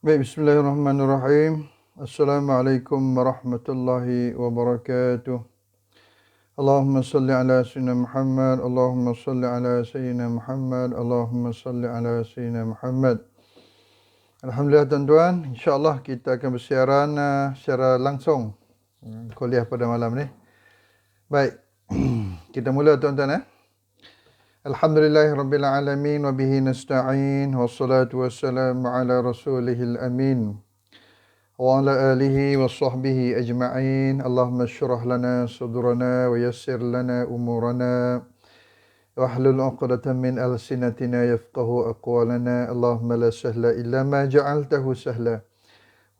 Baik, bismillahirrahmanirrahim. Assalamualaikum warahmatullahi wabarakatuh. Allahumma salli ala sayyidina Muhammad, Allahumma salli ala sayyidina Muhammad, Allahumma salli ala sayyidina Muhammad. Alhamdulillah tuan-tuan, insya-Allah kita akan bersiaran secara langsung kuliah pada malam ni. Baik. Kita mula tuan-tuan. Alhamdulillahirabbil alamin wa bihi nasta'in wassalatu wassalamu ala rasulihil amin. وعلى آله وصحبه أجمعين اللهم اشرح لنا صدرنا ويسر لنا أمورنا واحلل عقدة من ألسنتنا يفقه أقوالنا اللهم لا سهل إلا ما جعلته سهلا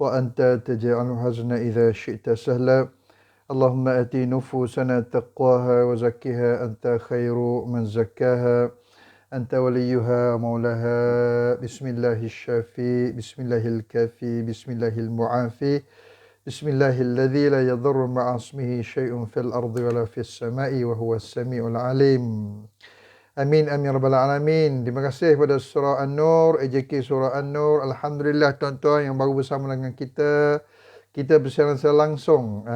وأنت تجعل الحزن إذا شئت سهلا اللهم آتي نفوسنا تقواها وزكها أنت خير من زكاها أنت وليها مولاها بسم الله الشافي بسم الله الكافي بسم الله المعافي بسم الله الذي لا يضر مع اسمه شيء في الأرض ولا في السماء وهو السميع العليم Amin amin rabbal alamin. Terima kasih kepada surah An-Nur, AJK surah An-Nur. Alhamdulillah tuan-tuan yang baru bersama dengan kita. Kita bersiaran secara langsung.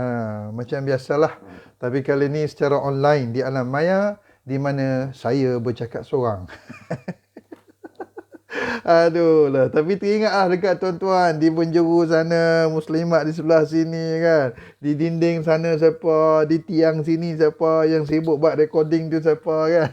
Macam biasalah. Tapi kali ini secara online di alam maya, di mana saya bercakap seorang. Aduh lah. Tapi teringatlah dekat tuan-tuan di penjuru sana, muslimat di sebelah sini kan. Di dinding sana siapa, di tiang sini siapa, yang sibuk buat recording tu siapa kan.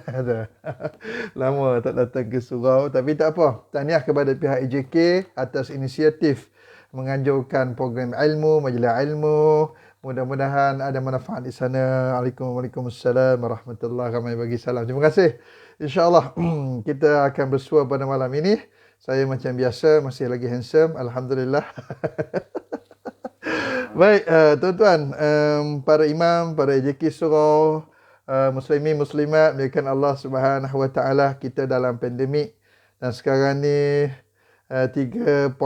Lama tak datang ke surau. Tapi tak apa. Tahniah kepada pihak AJK atas inisiatif menganjurkan program ilmu, majlis ilmu. Mudah-mudahan ada manfaat di sana. Waalaikumsalam warahmatullahi ramai bagi salam. Terima kasih. InsyaAllah kita akan bersua pada malam ini. Saya macam biasa masih lagi handsome. Alhamdulillah. Baik, tuan-tuan, para imam, para AJK surau, muslimin, muslimat, muliakan Allah Subhanahu Wa Taala, kita dalam pandemik. Dan sekarang ni 3.0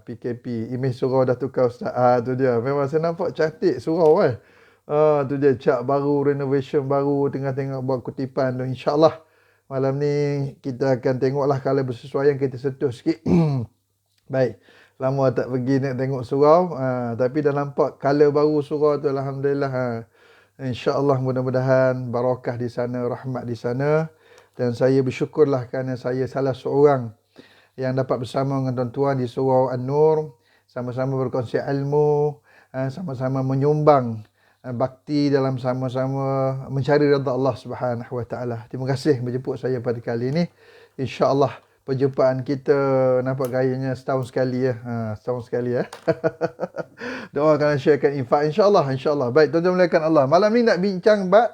PKP. Imej surau dah tukar ustaz. Tu dia. Memang saya nampak cantik surau tu dia, cat baru, renovation baru, tengah tengok buat kutipan tu. InsyaAllah malam ni kita akan tengoklah kalau bersesuaian kita sentuh sikit. Baik. Lama tak pergi nak tengok surau. Tapi dah nampak color baru surau tu. Alhamdulillah. InsyaAllah mudah-mudahan barakah di sana, rahmat di sana. Dan saya bersyukurlah kerana saya salah seorang yang dapat bersama dengan tuan-tuan di surau An-Nur, sama-sama berkongsi ilmu, sama-sama menyumbang bakti dalam sama-sama mencari redha Allah Subhanahu Wa Taala. Terima kasih menjemput saya pada kali ini. Insya-Allah perjumpaan kita nampak gayanya setahun sekali setahun sekali Doakan sharekan infak insya-Allah, insya-Allah. Baik, tuan-tuan muliakan Allah. Malam ni nak bincang bab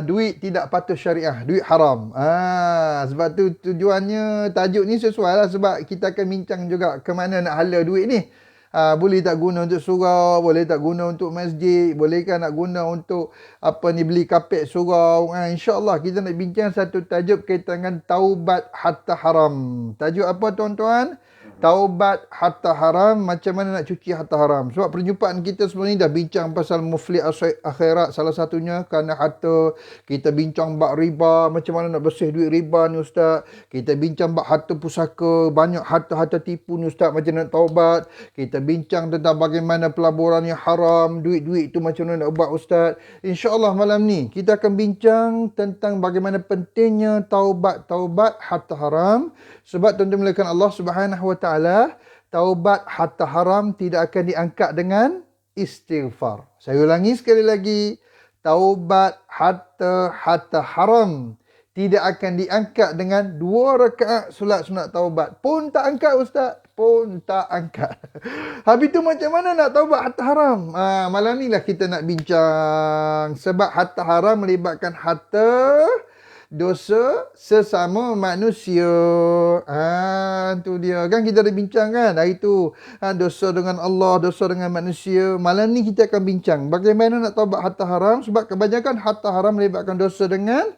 duit tidak patuh syariah, duit haram. Sebab tu tujuannya tajuk ni sesuai lah, sebab kita akan bincang juga ke mana nak hala duit ni. Boleh tak guna untuk surau, boleh tak guna untuk masjid, bolehkah nak guna untuk beli kapet surau. InsyaAllah kita nak bincang satu tajuk berkaitan dengan taubat hatta haram. Tajuk apa tuan-tuan? Taubat hatta haram, macam mana nak cuci hatta haram. Sebab perjumpaan kita sebelum ni dah bincang pasal muflih akhirat, salah satunya kerana harta. Kita bincang bab riba, macam mana nak bersih duit riba ni ustaz. Kita bincang bab harta pusaka, banyak harta-harta tipu ni ustaz, macam nak taubat. Kita bincang tentang bagaimana pelaburan yang haram, duit-duit tu macam mana nak buat ustaz. InsyaAllah malam ni kita akan bincang tentang bagaimana pentingnya taubat hatta haram. Sebab tuan-tuan mulakan Allah Subhanahu Wa Taala, taubat hatta haram tidak akan diangkat dengan istighfar. Saya ulangi sekali lagi, taubat hatta haram tidak akan diangkat dengan 2 rakaat solat sunat taubat. Pun tak angkat ustaz, pun tak angkat. Habis tu macam mana nak taubat hatta haram? Malam ni lah kita nak bincang. Sebab hatta haram melibatkan harta, dosa sesama manusia. Tu dia. Kan kita dah bincang kan hari tu. Dosa dengan Allah, dosa dengan manusia. Malam ni kita akan bincang bagaimana nak taubat hatta haram. Sebab kebanyakan hatta haram melibatkan dosa dengan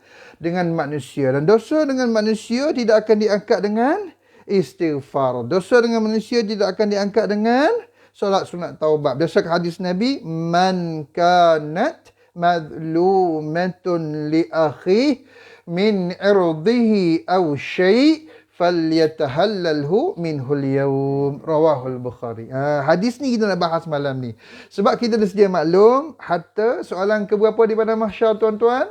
manusia. Dan dosa dengan manusia tidak akan diangkat dengan istighfar. Dosa dengan manusia tidak akan diangkat dengan solat sunat taubat. Berdasarkan hadis Nabi, man kanat madlumatun li akhi min irdihi aw syai' falyatahallalhu minhul yawm. Rawahul Bukhari. Hadis ni kita nak bahas malam ni. Sebab kita dah sedia maklum, harta soalan keberapa di padang mahsyar tuan-tuan?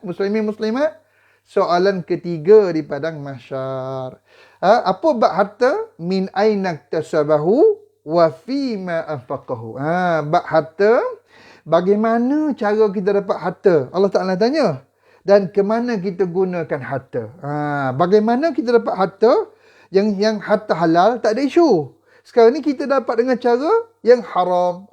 Muslimin muslimat? Soalan ketiga di padang mahsyar. Apa bab harta? Min aina iktasabahu wa fima anfaqahu. Bab harta, bagaimana cara kita dapat harta? Allah Ta'ala tanya. Dan ke mana kita gunakan harta? Bagaimana kita dapat harta? Yang harta halal tak ada isu. Sekarang ni kita dapat dengan cara yang haram.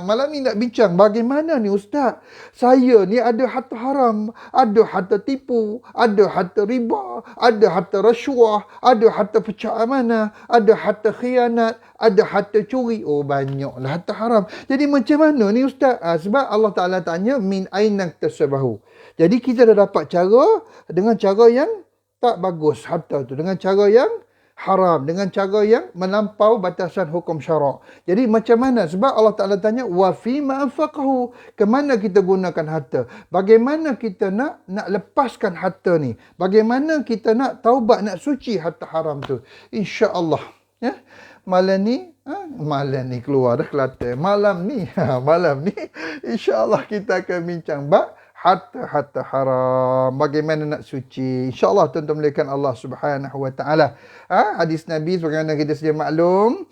Malam ni nak bincang bagaimana ni ustaz? Saya ni ada harta haram, ada harta tipu, ada harta riba, ada harta rasuah, ada harta pecah amanah, ada harta khianat, ada harta curi. Oh, banyaklah harta haram. Jadi macam mana ni ustaz? Sebab Allah Ta'ala tanya min aina iktasabahu. Jadi kita dah dapat cara dengan cara yang tak bagus harta tu, dengan cara yang haram, dengan cara yang melampau batasan hukum syarak. Jadi macam mana? Sebab Allah Ta'ala tanya wa fima anfaqahu, ke mana kita gunakan harta? Bagaimana kita nak lepaskan harta ni? Bagaimana kita nak taubat, nak suci harta haram tu? Insya-Allah, ya. Malam ni keluar dah Kelantan. Malam ni insya-Allah kita akan bincang bab harta haram, bagaimana nak suci. InsyaAllah tuan-tuan melihatkan Allah Subhanahu Wa Taala. Hadis Nabi sebagaimana kita sedia maklum,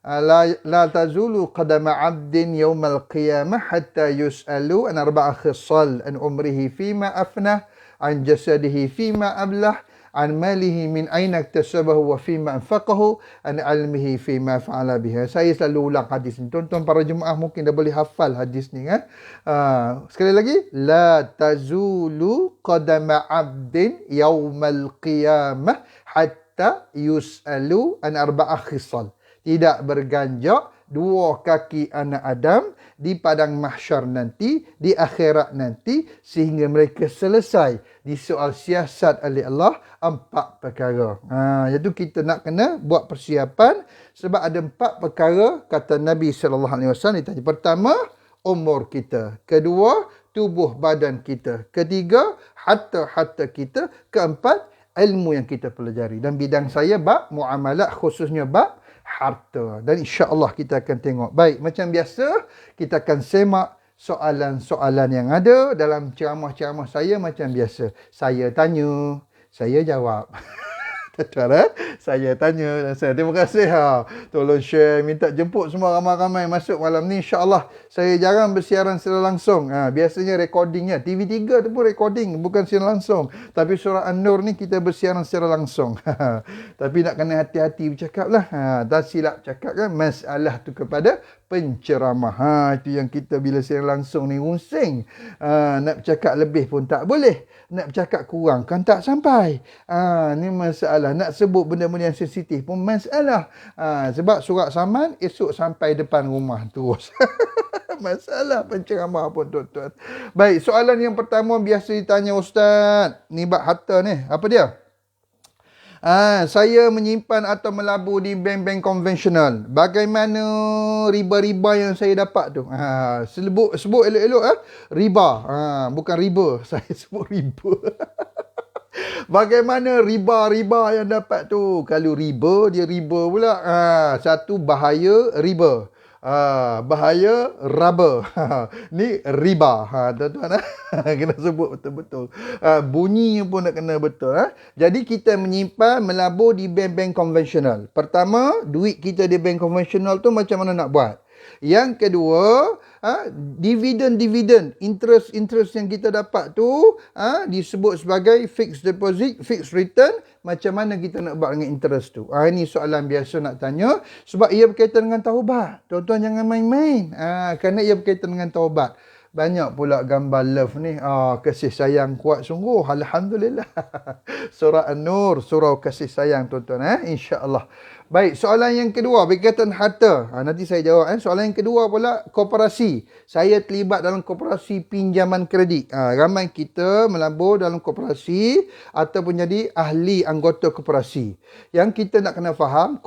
la tazulu qadama 'abdin yawmal qiyamah hatta yus'alu an arba'a khisal an umrihi fima afnah, an jasadihi fima ablah, an malihi min aina iktasabahu wa fima anfaqahu, an ilmihi fima fa'ala biha. Saya selalu ulang hadis ni. Tuan-tuan para jemaah mungkin dah boleh hafal hadis ni kan. Sekali lagi, la tazulu qadama 'abdin yaumal qiyamah hatta yus'alu an arba'a khisal. Tidak berganjak dua kaki anak Adam di padang mahsyar nanti, di akhirat nanti, sehingga mereka selesai disoal siasat oleh Allah 4 perkara. Iaitu kita nak kena buat persiapan sebab ada 4 perkara kata Nabi SAW ditanya. Pertama, umur kita. Kedua, tubuh badan kita. Ketiga, harta-harta kita. Keempat, ilmu yang kita pelajari. Dan bidang saya bab muamalat, khususnya bab harta. Dan insya-Allah kita akan tengok. Baik, macam biasa kita akan semak soalan-soalan yang ada dalam ceramah-ceramah saya macam biasa. Saya tanya, saya jawab. Tuan-tuan, saya tanya dan saya terima kasih. Tolong share, minta jemput semua ramai-ramai masuk malam ni. InsyaAllah saya jarang bersiaran secara langsung. Biasanya recordingnya. TV3 tu pun recording, bukan siaran langsung. Tapi surah An-Nur ni kita bersiaran secara langsung. Tapi nak kena hati-hati bercakap lah. Tak silap cakap kan. Masalah tu kepada penceramah. Itu yang kita bila siaran langsung ni rusing. Nak bercakap lebih pun tak boleh. Nak bercakap kurang kan tak sampai. Ni masalah. Nak sebut benda-benda yang sensitif pun masalah. Sebab surat saman esok sampai depan rumah terus. Masalah penceramah pun tuan-tuan. Baik, soalan yang pertama biasa ditanya ustaz. Ni bab harta ni. Apa dia? Saya menyimpan atau melabur di bank-bank konvensional. Bagaimana riba-riba yang saya dapat tu? Sebut elok-elok riba. Bukan riba. Saya sebut riba. Bagaimana riba-riba yang dapat tu? Kalau riba, dia riba pula. Satu bahaya riba. Bahaya raba. Ni riba. Tuan-tuan kena sebut betul-betul. Bunyinya pun nak kena betul. Jadi kita menyimpan, melabur di bank-bank konvensional. Pertama, duit kita di bank konvensional tu macam mana nak buat? Yang kedua, dividen, interest yang kita dapat tu disebut sebagai fixed deposit, fixed return. Macam mana kita nak buat dengan interest tu? Ini soalan biasa nak tanya sebab ia berkaitan dengan taubat. Tuan-tuan jangan main-main. Kerana ia berkaitan dengan taubat. Banyak pula gambar love ni. Kasih sayang kuat sungguh. Alhamdulillah. Surah An-Nur, surah kasih sayang tuan-tuan. InsyaAllah. Baik, soalan yang kedua berkaitan harta. Nanti saya jawab. Soalan yang kedua pula koperasi. Saya terlibat dalam koperasi pinjaman kredit. Ramai kita melabur dalam koperasi ataupun jadi ahli anggota koperasi. Yang kita nak kena faham,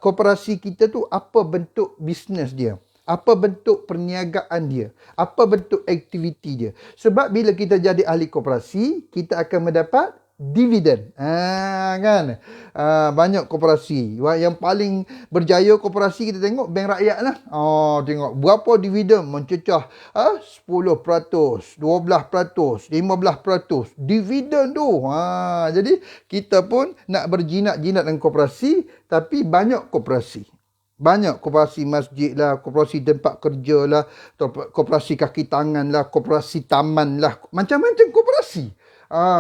koperasi kita tu apa bentuk bisnes dia. Apa bentuk perniagaan dia. Apa bentuk aktiviti dia. Sebab bila kita jadi ahli koperasi, kita akan mendapat dividen. Kan? Banyak koperasi. Yang paling berjaya koperasi kita tengok bank rakyat lah. Tengok berapa dividen mencecah 10%, 12%, 15%. Dividen tu. Jadi kita pun nak berjinak-jinak dengan koperasi, tapi banyak koperasi. Banyak koperasi masjid lah, koperasi tempat kerja lah, koperasi kaki tangan lah, koperasi taman lah. Macam-macam koperasi.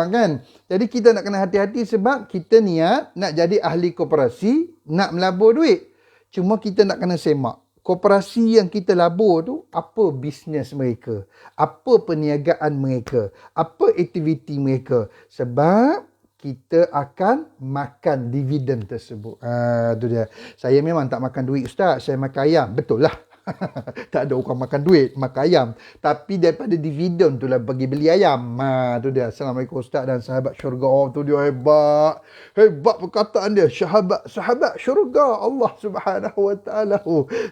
Kan? Jadi kita nak kena hati-hati sebab kita niat nak jadi ahli koperasi, nak melabur duit. Cuma kita nak kena semak. Koperasi yang kita labur tu, apa bisnes mereka? Apa perniagaan mereka? Apa aktiviti mereka? Sebab kita akan makan dividen tersebut. Tu dia. Saya memang tak makan duit Ustaz, saya makan ayam. Betul lah. Tak ada orang makan duit, makan ayam. Tapi daripada dividen tu lah bagi beli ayam. Tu dia. Assalamualaikum Ustaz dan sahabat syurga. Tu dia hebat. Hebat perkataan dia. Sahabat syurga Allah Subhanahu Wa Taala.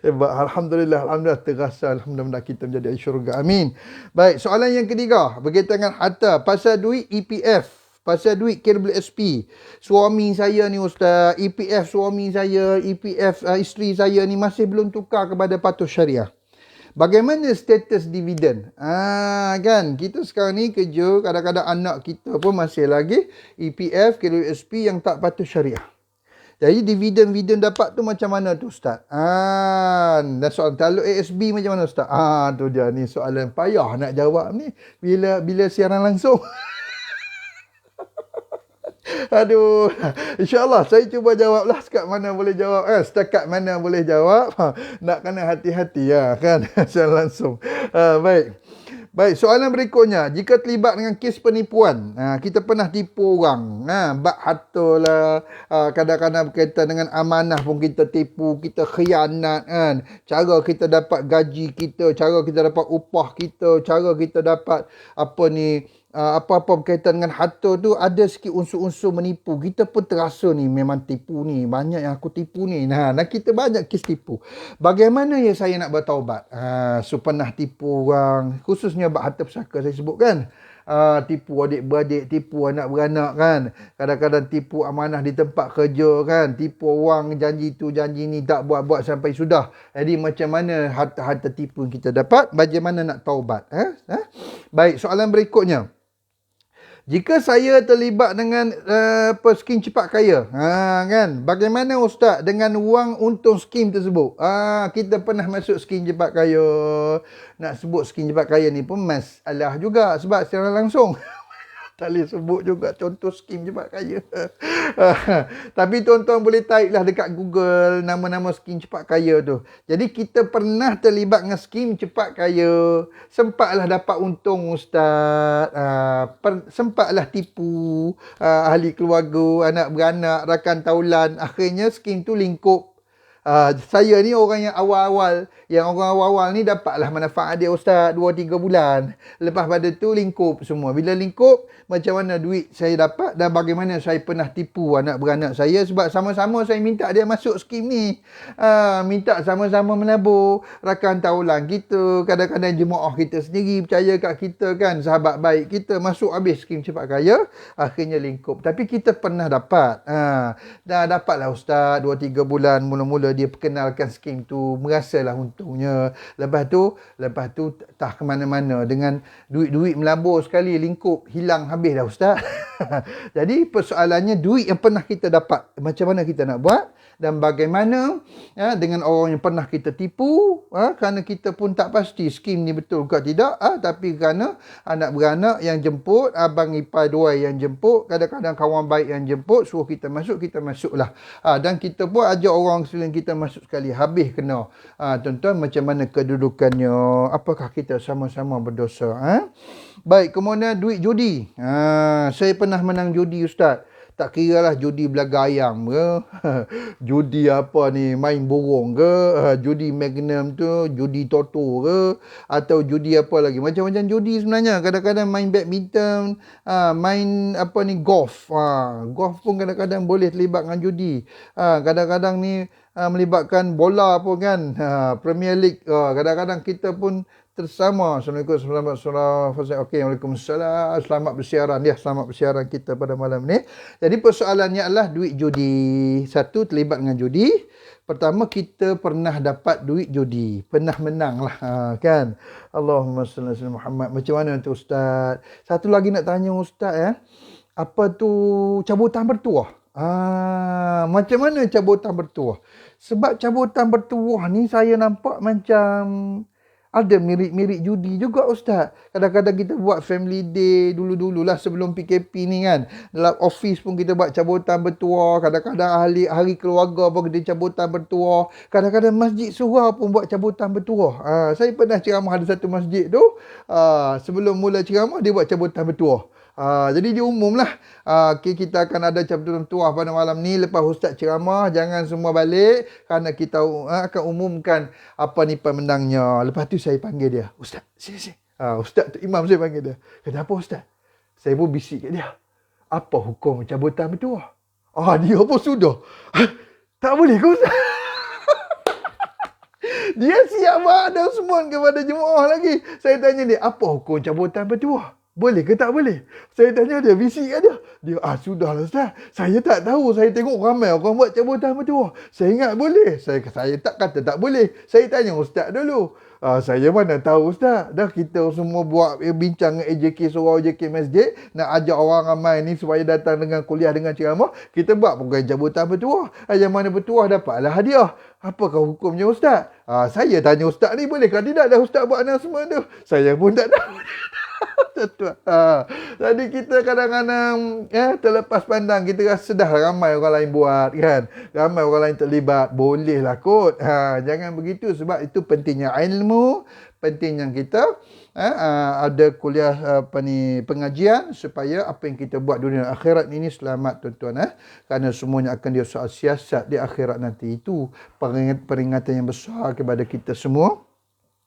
Hebat. Alhamdulillah. Alhamdulillah terasa. Alhamdulillah kita menjadi ahli syurga. Amin. Baik, soalan yang ketiga berkaitan dengan harta. Pasal duit EPF. Pasal duit KWSP. Suami saya ni Ustaz, EPF suami saya, EPF isteri saya ni masih belum tukar kepada patuh syariah. Bagaimana status dividen? Kan, kita sekarang ni kerja, kadang-kadang anak kita pun masih lagi EPF, KWSP yang tak patuh syariah. Jadi dividen dapat tu macam mana tu Ustaz? Dan soalan taluk ASB macam mana Ustaz? Tu dia ni soalan payah nak jawab ni bila siaran langsung. Aduh, insyaAllah saya cuba jawablah setakat mana boleh jawab. Setakat mana boleh jawab. Nak kena hati-hati kan. Secara langsung. Baik, soalan berikutnya. Jika terlibat dengan kes penipuan, kita pernah tipu orang. Bak harta lah. Kadang-kadang berkaitan dengan amanah pun kita tipu. Kita khianat kan. Cara kita dapat gaji kita. Cara kita dapat upah kita. Cara kita dapat apa-apa berkaitan dengan harta tu ada sikit unsur-unsur menipu. Kita pun terasa ni memang tipu ni. Banyak yang aku tipu ni. Dan kita banyak kes tipu. Bagaimana ya saya nak bertaubat? So pernah tipu orang. Khususnya bab harta pusaka saya sebut kan. Tipu adik-beradik, tipu anak beranak kan. Kadang-kadang tipu amanah di tempat kerja kan. Tipu orang janji tu janji ni tak buat-buat sampai sudah. Jadi macam mana harta-harta tipu yang kita dapat? Bagaimana nak taubat? Baik, soalan berikutnya. Jika saya terlibat dengan skim cepat kaya, kan? Bagaimana Ustaz dengan wang untung skim tersebut? Kita pernah masuk skim cepat kaya. Nak sebut skim cepat kaya ni pun masalah juga sebab secara langsung tak boleh sebut juga contoh skim cepat kaya. Tapi tuan-tuan boleh type lah dekat Google nama-nama skim cepat kaya tu. Jadi kita pernah terlibat dengan skim cepat kaya. Sempatlah dapat untung Ustaz. Sempatlah tipu ahli keluarga, anak beranak, rakan taulan. Akhirnya skim tu lingkup. Saya ni orang yang awal-awal. Yang orang awal-awal ni dapatlah manfaat dia Ustaz 2-3 bulan. Lepas pada tu lingkup semua. Bila lingkup, macam mana duit saya dapat dan bagaimana saya pernah tipu anak beranak saya. Sebab sama-sama saya minta dia masuk skim ni. Minta sama-sama menabur. Rakan taulan kita, kadang-kadang jemaah kita sendiri percaya kat kita kan. Sahabat baik kita masuk habis skim cepat kaya. Akhirnya lingkup. Tapi kita pernah dapat. Dah dapatlah Ustaz 2-3 bulan mula-mula dia perkenalkan skim tu, merasalah untungnya. Lepas tu tak ke mana-mana dengan duit-duit melabur sekali lingkup, hilang habis dah Ustaz. Jadi persoalannya duit yang pernah kita dapat, macam mana kita nak buat dan bagaimana dengan orang yang pernah kita tipu, kerana kita pun tak pasti skim ni betul ke tidak, tapi kerana anak beranak yang jemput, abang ipar dua yang jemput, kadang-kadang kawan baik yang jemput, suruh kita masuklah. Dan kita pun ajak orang selain kita masuk sekali, habis kena. Tuan-tuan, macam mana kedudukannya? Apakah kita sama-sama berdosa? Baik, kemudian duit judi. Saya pernah menang judi Ustaz. Tak kira lah judi belaga ayam ke, judi apa ni, main burung ke, judi magnum tu, judi toto ke, atau judi apa lagi. Macam-macam judi sebenarnya. Kadang-kadang main badminton, main apa ni, golf. Golf pun kadang-kadang boleh terlibat dengan judi. Kadang-kadang ni melibatkan bola pun kan, Premier League. Kadang-kadang kita pun tersama. Assalamualaikum, selamat surah. Okey, waalaikumsalam. Selamat bersiaran ya, selamat bersiaran kita pada malam ni. Jadi persoalannya adalah duit judi. Satu, terlibat dengan judi. Pertama, kita pernah dapat duit judi. Pernah menang lah. Kan? Allahumma salli ala Muhammad. Macam mana tu Ustaz? Satu lagi nak tanya Ustaz ya. Apa tu cabutan bertuah? Macam mana cabutan bertuah? Sebab cabutan bertuah ni saya nampak macam ada mirip-mirip judi juga Ustaz. Kadang-kadang kita buat family day dulu-dululah sebelum PKP ni kan. Dalam office pun kita buat cabutan bertuah. Kadang-kadang hari keluarga pun kita cabutan bertuah. Kadang-kadang masjid surau pun buat cabutan bertuah. Saya pernah ceramah ada satu masjid tu. Sebelum mula ceramah dia buat cabutan bertuah. Jadi dia umumlah. Kita akan ada cabutan tuah pada malam ni. Lepas Ustaz ceramah, jangan semua balik kerana kita akan umumkan apa ni pemenangnya. Lepas tu saya panggil dia, Ustaz, sini. Ustaz tu imam saya panggil dia. Kenapa Ustaz? Saya pun bisik kat dia. Apa hukum cabutan bertuah? Dia pun sudah. Tak boleh ke Ustaz? Dia siap ada semua kepada jemaah lagi. Saya tanya dia, apa hukum cabutan bertuah? Boleh ke tak boleh? Saya tanya dia, bisik kat dia. Dia, sudahlah Ustaz. Saya tak tahu. Saya tengok ramai orang buat cabutan bertuah. Saya ingat boleh. Saya tak kata tak boleh. Saya tanya Ustaz dulu. Saya mana tahu Ustaz. Dah kita semua buat bincang dengan AJK Surau, AJK Masjid. Nak ajak orang ramai ni supaya datang dengan kuliah dengan ceramah. Kita buat program cabutan bertuah. Yang mana bertuah dapatlah hadiah. Apakah hukumnya Ustaz? Saya tanya Ustaz ni boleh ke tidak dah Ustaz buat announcement tu. Saya pun tak tahu. Jadi kita kadang-kadang terlepas pandang, kita rasa dah ramai orang lain buat kan, ramai orang lain terlibat, bolehlah kot. Jangan begitu, sebab itu pentingnya ilmu, pentingnya kita ada kuliah pengajian supaya apa yang kita buat dunia akhirat ini selamat tuan-tuan. Kerana semuanya akan dia soal siasat di akhirat nanti. Itu peringatan yang besar kepada kita semua.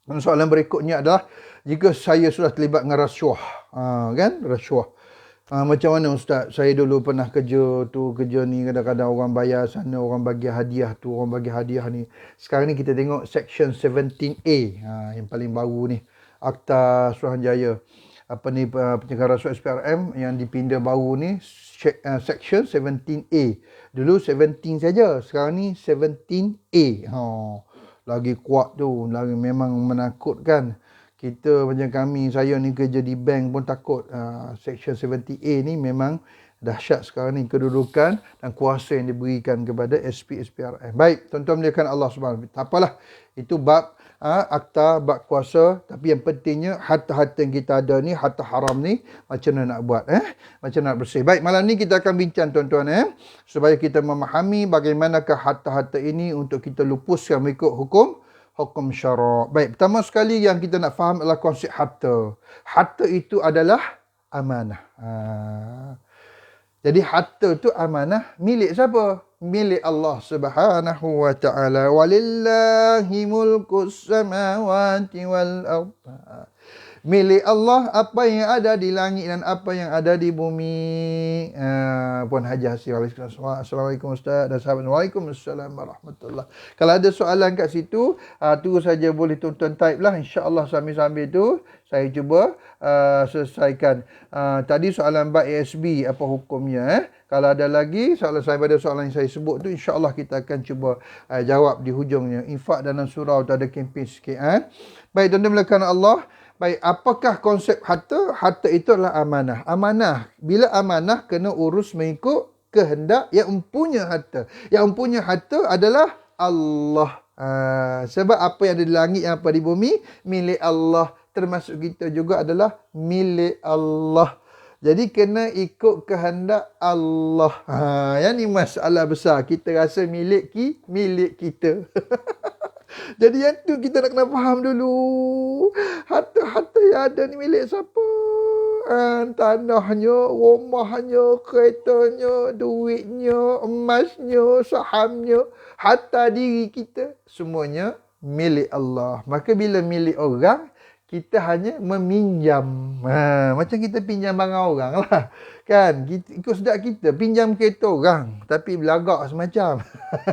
Soalan berikutnya adalah, jika saya sudah terlibat dengan rasuah, kan, rasuah. Macam mana Ustaz? Saya dulu pernah kerja ni, kadang-kadang orang bayar sana, orang bagi hadiah tu, orang bagi hadiah ni. Sekarang ni kita tengok Section 17A, yang paling baru ni. Akta Suruhanjaya. Pencegahan rasuah SPRM yang dipindah baru ni, Section 17A. Dulu 17 saja, sekarang ni 17A. Lagi kuat tu, lagi memang menakutkan. Kita macam kami, saya ni kerja di bank pun takut. Section 70A ni memang dahsyat sekarang ni kedudukan dan kuasa yang diberikan kepada SPRM. Baik, tuan-tuan muliakan Allah Subhanahu. Tak apalah, itu bab akta, bab kuasa. Tapi yang pentingnya harta-harta yang kita ada ni, harta haram ni, macam mana nak buat, macam mana nak bersih. Baik, malam ni kita akan bincang tuan-tuan, supaya kita memahami bagaimanakah harta-harta ini untuk kita lupuskan mengikut hukum syarak. Baik, pertama sekali yang kita nak faham adalah konsep harta. Harta itu adalah amanah. Jadi harta tu amanah milik siapa? Milik Allah Subhanahu wa taala. Walillahi mulkus samawati wal ardh. Milik Allah apa yang ada di langit dan apa yang ada di bumi. Puan Haji Hasir, Assalamualaikum Ustaz dan sahabat. Waalaikumsalam warahmatullahi. Kalau ada soalan kat situ, tu saja boleh tuan-tuan type lah. InsyaAllah sambil-sambil tu saya cuba selesaikan. Tadi soalan bab ASB, apa hukumnya? Kalau ada lagi soalan saya pada soalan yang saya sebut tu, insyaAllah kita akan cuba jawab di hujungnya. Infak dalam surau tu ada kempen sikit. Baik, tuan-tuan mulakan Allah. Baik, apakah konsep harta? Harta itu adalah amanah. Amanah. Bila amanah, kena urus mengikut kehendak yang mempunyai harta. Yang mempunyai harta adalah Allah. Sebab apa yang ada di langit, yang apa di bumi, milik Allah. Termasuk kita juga adalah milik Allah. Jadi kena ikut kehendak Allah. Yang ni masalah besar. Kita rasa milik kita. Jadi yang tu kita nak kena faham dulu. Harta-harta yang ada ni milik siapa? Tanahnya, rumahnya, keretanya, duitnya, emasnya, sahamnya, harta diri kita, semuanya milik Allah. Maka bila milik orang, kita hanya meminjam. Macam kita pinjam barang orang lah. Kan, ikut sedap kita. Pinjam kereta orang. Tapi belagak semacam.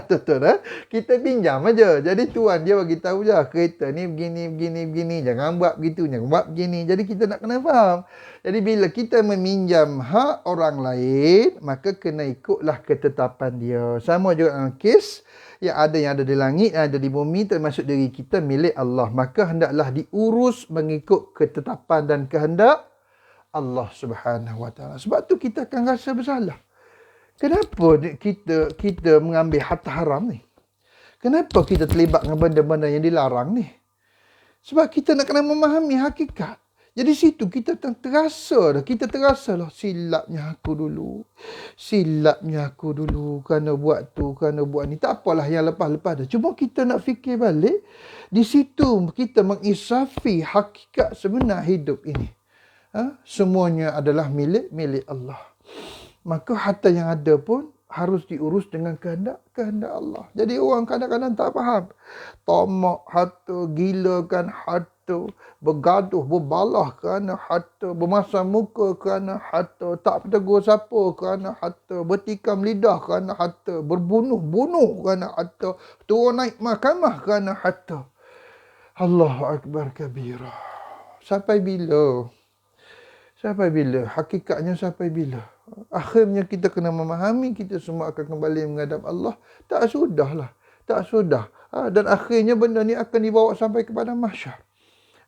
Betul tak? Kita pinjam aja. Jadi tuan dia bagi tahu je. Kereta ni begini. Jangan buat begitu. Jangan buat begini. Jadi kita nak kena faham. Jadi bila kita meminjam hak orang lain, maka kena ikutlah ketetapan dia. Sama juga dengan kes yang ada di langit, yang ada di bumi, termasuk diri kita milik Allah. Maka hendaklah diurus mengikut ketetapan dan kehendak Allah Subhanahu Wa Taala. Sebab tu kita akan rasa bersalah. Kenapa kita mengambil harta haram ni? Kenapa kita terlibat dengan benda-benda yang dilarang ni? Sebab kita nak kena memahami hakikat. Jadi situ kita terasa dah. Kita terasa lah, silapnya aku dulu. Kerana buat tu, kerana buat ni. Tak apalah yang lepas-lepas dah. Cuma kita nak fikir balik. Di situ kita mengisafi hakikat sebenar hidup ini. Semuanya adalah milik Allah. Maka harta yang ada pun harus diurus dengan kehendak Allah. Jadi orang kadang-kadang tak faham. Tamak harta, gilakan harta, bergaduh, berbalah kerana harta, bermasam muka kerana harta, tak bertegur siapa kerana harta, bertikam lidah kerana harta, berbunuh kerana harta, turun naik mahkamah kerana harta. Allahu Akbar kabira. Sampai bila? Hakikatnya sampai bila? Akhirnya kita kena memahami kita semua akan kembali menghadap Allah. Tak sudah. Dan akhirnya benda ni akan dibawa sampai kepada mahsyar.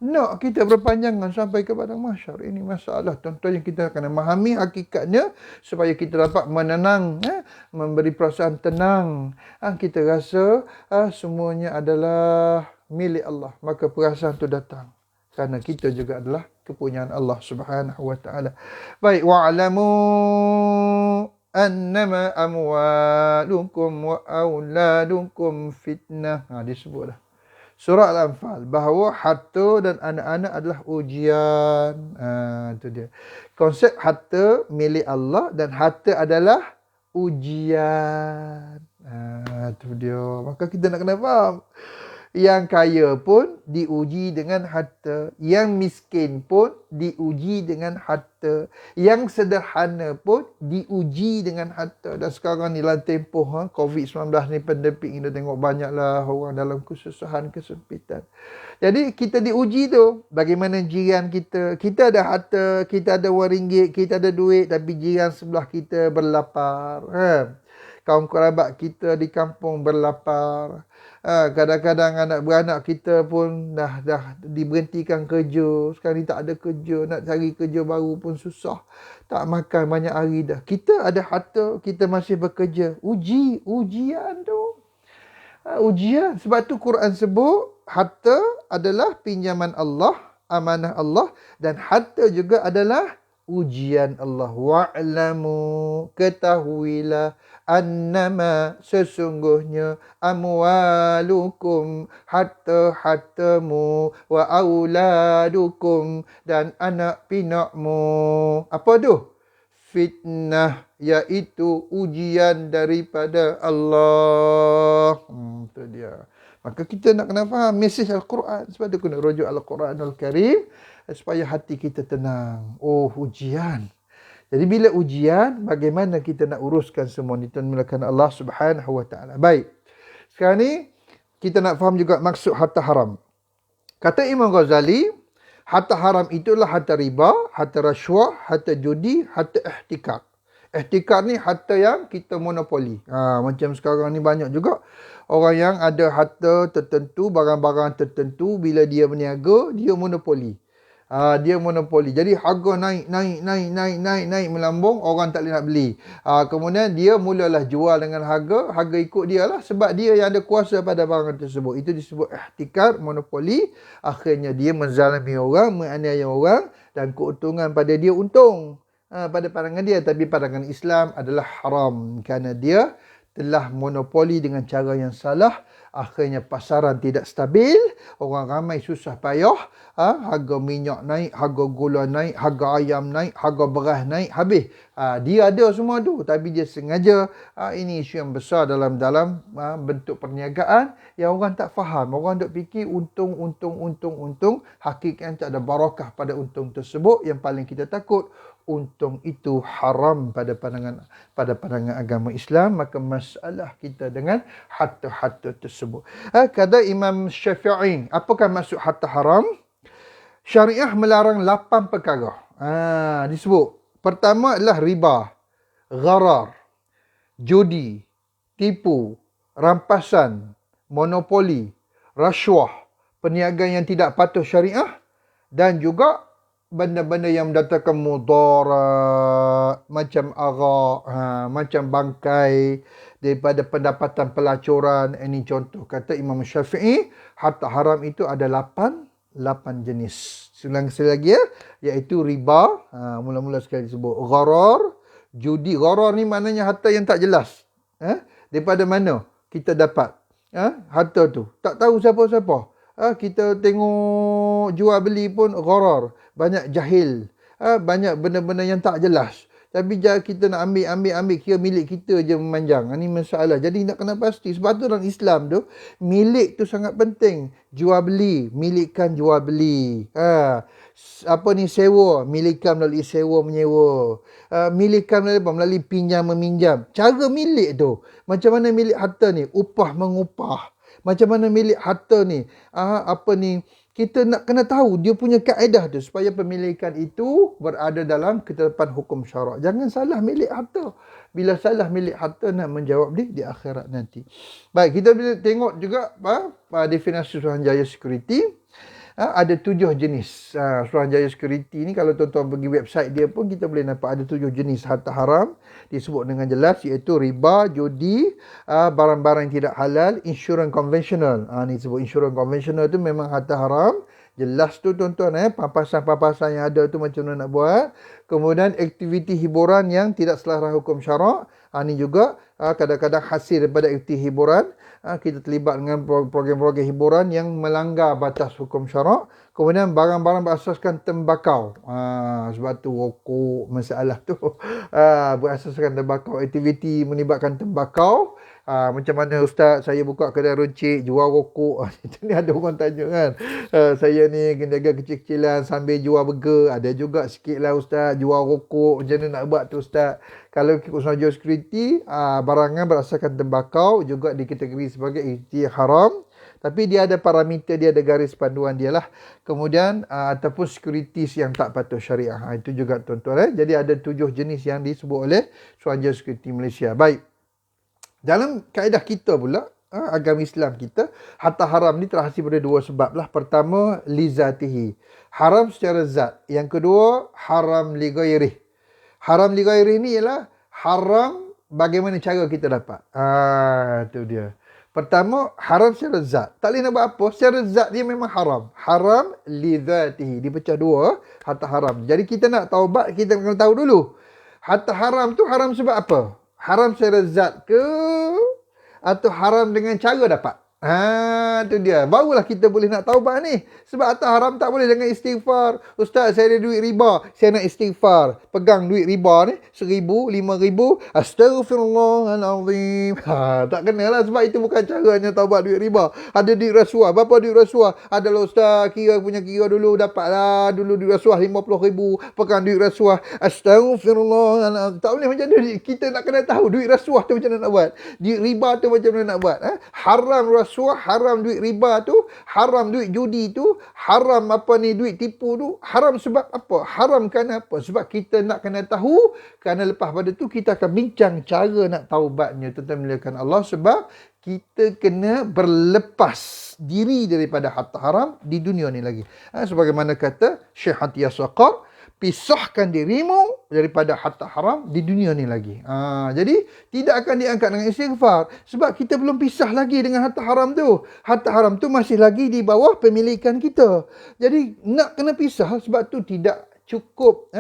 Nak kita berpanjangan sampai kepada mahsyar. Ini masalah tuan-tuan yang kita kena memahami hakikatnya supaya kita dapat menenang, memberi perasaan tenang. Kita rasa semuanya adalah milik Allah. Maka perasaan tu datang. Kerana kita juga adalah kepunyaan Allah Subhanahu Wa Taala. Baik, wa'lamu annama amwalukum wa auladukum fitnah. Disebut dah. Surah Al-Anfal bahawa harta dan anak-anak adalah ujian. Itu dia. Konsep harta milik Allah dan harta adalah ujian. Itu dia. Maka kita nak kena faham. Yang kaya pun diuji dengan harta. Yang miskin pun diuji dengan harta. Yang sederhana pun diuji dengan harta. Dan sekarang ni dalam tempoh COVID-19 ni, pandemik ni, kita tengok banyaklah orang dalam kesusahan, kesempitan. Jadi kita diuji tu. Bagaimana jiran kita. Kita ada harta, kita ada wang ringgit, kita ada duit. Tapi jiran sebelah kita berlapar. Kaum kerabat kita di kampung berlapar. Kadang-kadang anak beranak kita pun dah diberhentikan kerja. Sekarang ni tak ada kerja. Nak cari kerja baru pun susah. Tak makan banyak hari dah. Kita ada harta, kita masih bekerja. Ujian tu. Ujian. Sebab tu Quran sebut harta adalah pinjaman Allah, amanah Allah, dan harta juga adalah ujian Allah. Wa'lamu, ketahuilah, annama, sesungguhnya, amwalukum, harta-hartamu, wa auladukum, dan anak pinakmu. Apa tu? Fitnah, iaitu ujian daripada Allah. Itu dia. Maka kita nak kena faham mesej Al-Quran. Sebab tu kena rujuk Al-Quranul Karim supaya hati kita tenang. Oh, ujian. Jadi bila ujian, bagaimana kita nak uruskan semua ni? Tuan mulakan Allah Subhanahu Wa Taala. Baik. Sekarang ni kita nak faham juga maksud harta haram. Kata Imam Ghazali, harta haram itulah harta riba, harta rasuah, harta judi, harta ihtikar. Ihtikar ni harta yang kita monopoli. Macam sekarang ni banyak juga orang yang ada harta tertentu, barang-barang tertentu, bila dia berniaga, dia monopoli. Dia monopoli. Jadi harga naik melambung, orang tak boleh nak beli. Kemudian dia mulalah jual dengan harga ikut dia lah, sebab dia yang ada kuasa pada barang tersebut. Itu disebut ihtikar, monopoli. Akhirnya dia menzalimi orang, menganiaya orang, dan keuntungan pada dia untung pada pandangan dia, tapi pandangan Islam adalah haram kerana dia telah monopoli dengan cara yang salah. Akhirnya pasaran tidak stabil, orang ramai susah payah, harga minyak naik, harga gula naik, harga ayam naik, harga beras naik, habis. Dia ada semua tu, tapi dia sengaja. Ini isu yang besar dalam bentuk perniagaan yang orang tak faham. Orang duk fikir untung. Hakikatnya tak ada barakah pada untung tersebut. Yang paling kita takut, untung itu haram pada pandangan agama Islam, maka masalah kita dengan harta-harta tersebut. Kata Imam Syafi'i, apakah maksud harta haram? Syariah melarang 8 perkara. Disebut. Pertama adalah riba, gharar, judi, tipu, rampasan, monopoli, rasuah, perniagaan yang tidak patuh syariah, dan juga benda-benda yang mendatangkan mudarat, macam arak, macam bangkai, daripada pendapatan pelacuran. Ini contoh. Kata Imam Syafi'i, harta haram itu ada 8 jenis. Sekali lagi ya, iaitu riba, mula-mula sekali disebut, gharar, judi. Gharar ni maknanya harta yang tak jelas. Daripada mana kita dapat harta tu? Tak tahu siapa-siapa. Kita tengok jual beli pun gharar. Banyak jahil. Banyak benda-benda yang tak jelas. Tapi kita nak ambil, kira milik kita je memanjang. Ini masalah. Jadi nak kena pasti. Sebab tu dalam Islam tu, milik tu sangat penting. Jual beli, milikkan jual beli. Sewa, milikkan melalui sewa menyewa. Milikkan melalui pinjam meminjam. Cara milik tu, macam mana milik harta ni? Upah mengupah. Macam mana milik harta ni? Kita nak kena tahu dia punya kaedah tu supaya pemilikan itu berada dalam ketetapan hukum syarak. Jangan salah milik harta. Bila salah milik harta nak menjawab di akhirat nanti. Baik, kita boleh tengok juga definisi Suruhanjaya Security. Ada 7 jenis. Suruhanjaya Security ni kalau tuan-tuan pergi website dia pun kita boleh nampak ada 7 jenis harta haram. Disebut dengan jelas iaitu riba, judi, barang-barang yang tidak halal, insurans konvensional. Ni sebut insurans konvensional tu memang harta haram. Jelas tu tuan-tuan, papasan-papasan yang ada tu macam mana nak buat. Kemudian aktiviti hiburan yang tidak selaras hukum syarak. Ni juga kadang-kadang hasil daripada aktiviti hiburan. Kita terlibat dengan program-program hiburan yang melanggar batas hukum syarak. Kemudian barang-barang berasaskan tembakau. Sebab tu rokok masalah tu. Berasaskan tembakau. Aktiviti melibatkan tembakau. Macam mana Ustaz, saya buka kedai runcit, jual rokok. Ni ada orang tanya kan. Saya ni niaga kecil-kecilan sambil jual burger. Ada juga sikit lah Ustaz, jual rokok. Macam mana nak buat tu Ustaz? Kalau ikut Suruhanjaya Security, barangan berasaskan tembakau juga dikategori sebagai aktiviti haram. Tapi dia ada parameter, dia ada garis panduan dia lah. Kemudian ataupun securities yang tak patuh syariah. Itu juga tuan-tuan. Jadi ada 7 jenis yang disebut oleh Suruhanjaya Security Malaysia. Baik. Dalam kaedah kita pula, agama Islam kita, harta haram ni terhasil pada 2 sebab lah. Pertama, lizatihi. Haram secara zat. Yang kedua, haram li ghairih. Haram li ghairih ni ialah haram bagaimana cara kita dapat. Itu dia. Pertama, haram secara zat. Tak boleh nak buat apa. Secara zat dia memang haram. Haram li zatihi. Dipecah 2, harta haram. Jadi kita nak taubat, kita kena tahu dulu. Harta haram tu haram sebab apa? Haram secara zat ke atau haram dengan cara dapat? Tu dia. Barulah kita boleh nak taubat ni. Sebab harta haram tak boleh dengan istighfar. Ustaz, saya ada duit riba, saya nak istighfar. Pegang duit riba ni, 1,000, 5,000. Astaghfirullahalazim. Tak kenalah sebab itu bukan caranya taubat duit riba. Ada duit rasuah. Berapa duit rasuah? Adalah Ustaz, kira dulu. Dapatlah dulu duit rasuah 50,000. Pegang duit rasuah. Astaghfirullahalazim. Tak boleh macam tu. Kita nak kena tahu duit rasuah tu macam mana nak buat. Duit riba tu macam mana nak buat. Haram rasuah, haram duit riba tu, haram duit judi tu, haram duit tipu tu, haram sebab apa? Haram kerana apa? Sebab kita nak kena tahu, kerana lepas pada tu kita akan bincang cara nak taubatnya tentang melihatkan Allah, sebab kita kena berlepas diri daripada harta haram di dunia ni lagi. Sebagaimana kata Syekh Atiyah Saqar, pisahkan dirimu daripada harta haram di dunia ni lagi. Jadi tidak akan diangkat dengan istighfar sebab kita belum pisah lagi dengan harta haram tu. Harta haram tu masih lagi di bawah pemilikan kita. Jadi nak kena pisah, sebab tu tidak cukup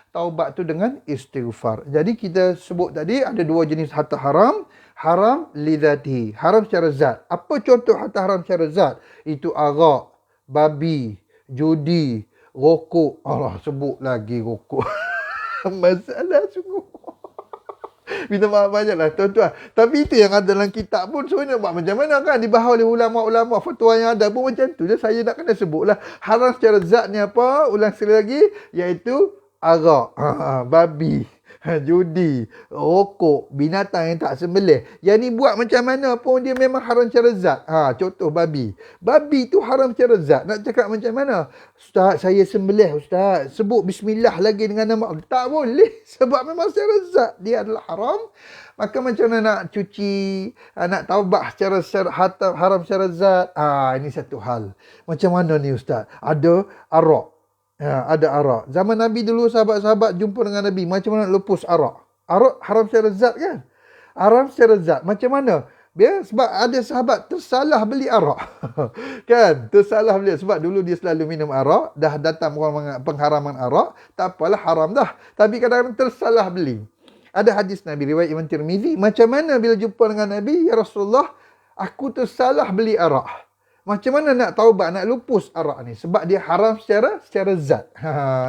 taubat tu dengan istighfar. Jadi kita sebut tadi ada 2 jenis harta haram. Haram lidzatihi, haram secara zat. Apa contoh harta haram secara zat? Itu arak, babi, judi, rokok. Allah, sebut lagi rokok. Masalah sungguh. Minta maaf banyaklah tuan-tuan. Tapi itu yang ada dalam kitab pun sebenarnya buat macam mana kan. Dibahas oleh ulama-ulama, fatwa yang ada pun macam tu je. Saya nak kena sebutlah. Haram secara zat ni apa? Ulang sekali lagi. Iaitu arak, babi, judi, rokok, binatang yang tak sembelih. Yang ni buat macam mana pun dia memang haram secara zat. Contoh babi. Babi tu haram secara zat. Nak cakap macam mana? Ustaz, saya sembelih Ustaz. Sebut bismillah lagi dengan nama. Tak boleh. Sebab memang secara zat dia adalah haram. Maka macam mana nak cuci, nak taubat secara haram secara zat. Ini satu hal. Macam mana ni Ustaz? Ada arak. Ada arak. Zaman Nabi dulu sahabat-sahabat jumpa dengan Nabi. Macam mana nak lepus arak? Arak haram secara zat kan? Haram secara zat. Macam mana? Sebab ada sahabat tersalah beli arak. Kan? Tersalah beli. Sebab dulu dia selalu minum arak. Dah datang pengharaman arak. Tak apalah haram dah. Tapi kadang-kadang tersalah beli. Ada hadis Nabi riwayat Imam Tirmizi. Macam mana bila jumpa dengan Nabi? Ya Rasulullah, aku tersalah beli arak. Macam mana nak taubat, nak lupus arak ni? Sebab dia haram secara zat.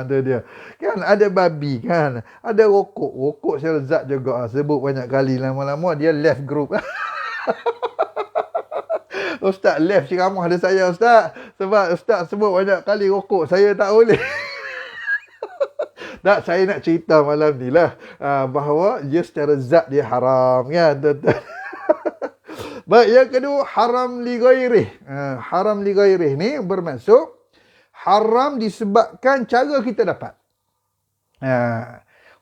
Itu dia. Kan ada babi kan. Ada rokok. Rokok secara zat juga. Sebut banyak kali. Lama-lama dia left group. Ustaz left ceramah ada saya Ustaz. Sebab Ustaz sebut banyak kali rokok. Saya tak boleh. Tak, saya nak cerita malam ni lah. Bahawa dia secara zat dia haram kan. Baik, yang kedua, haram li ghairih. Haram li ghairih ni bermaksud haram disebabkan cara kita dapat.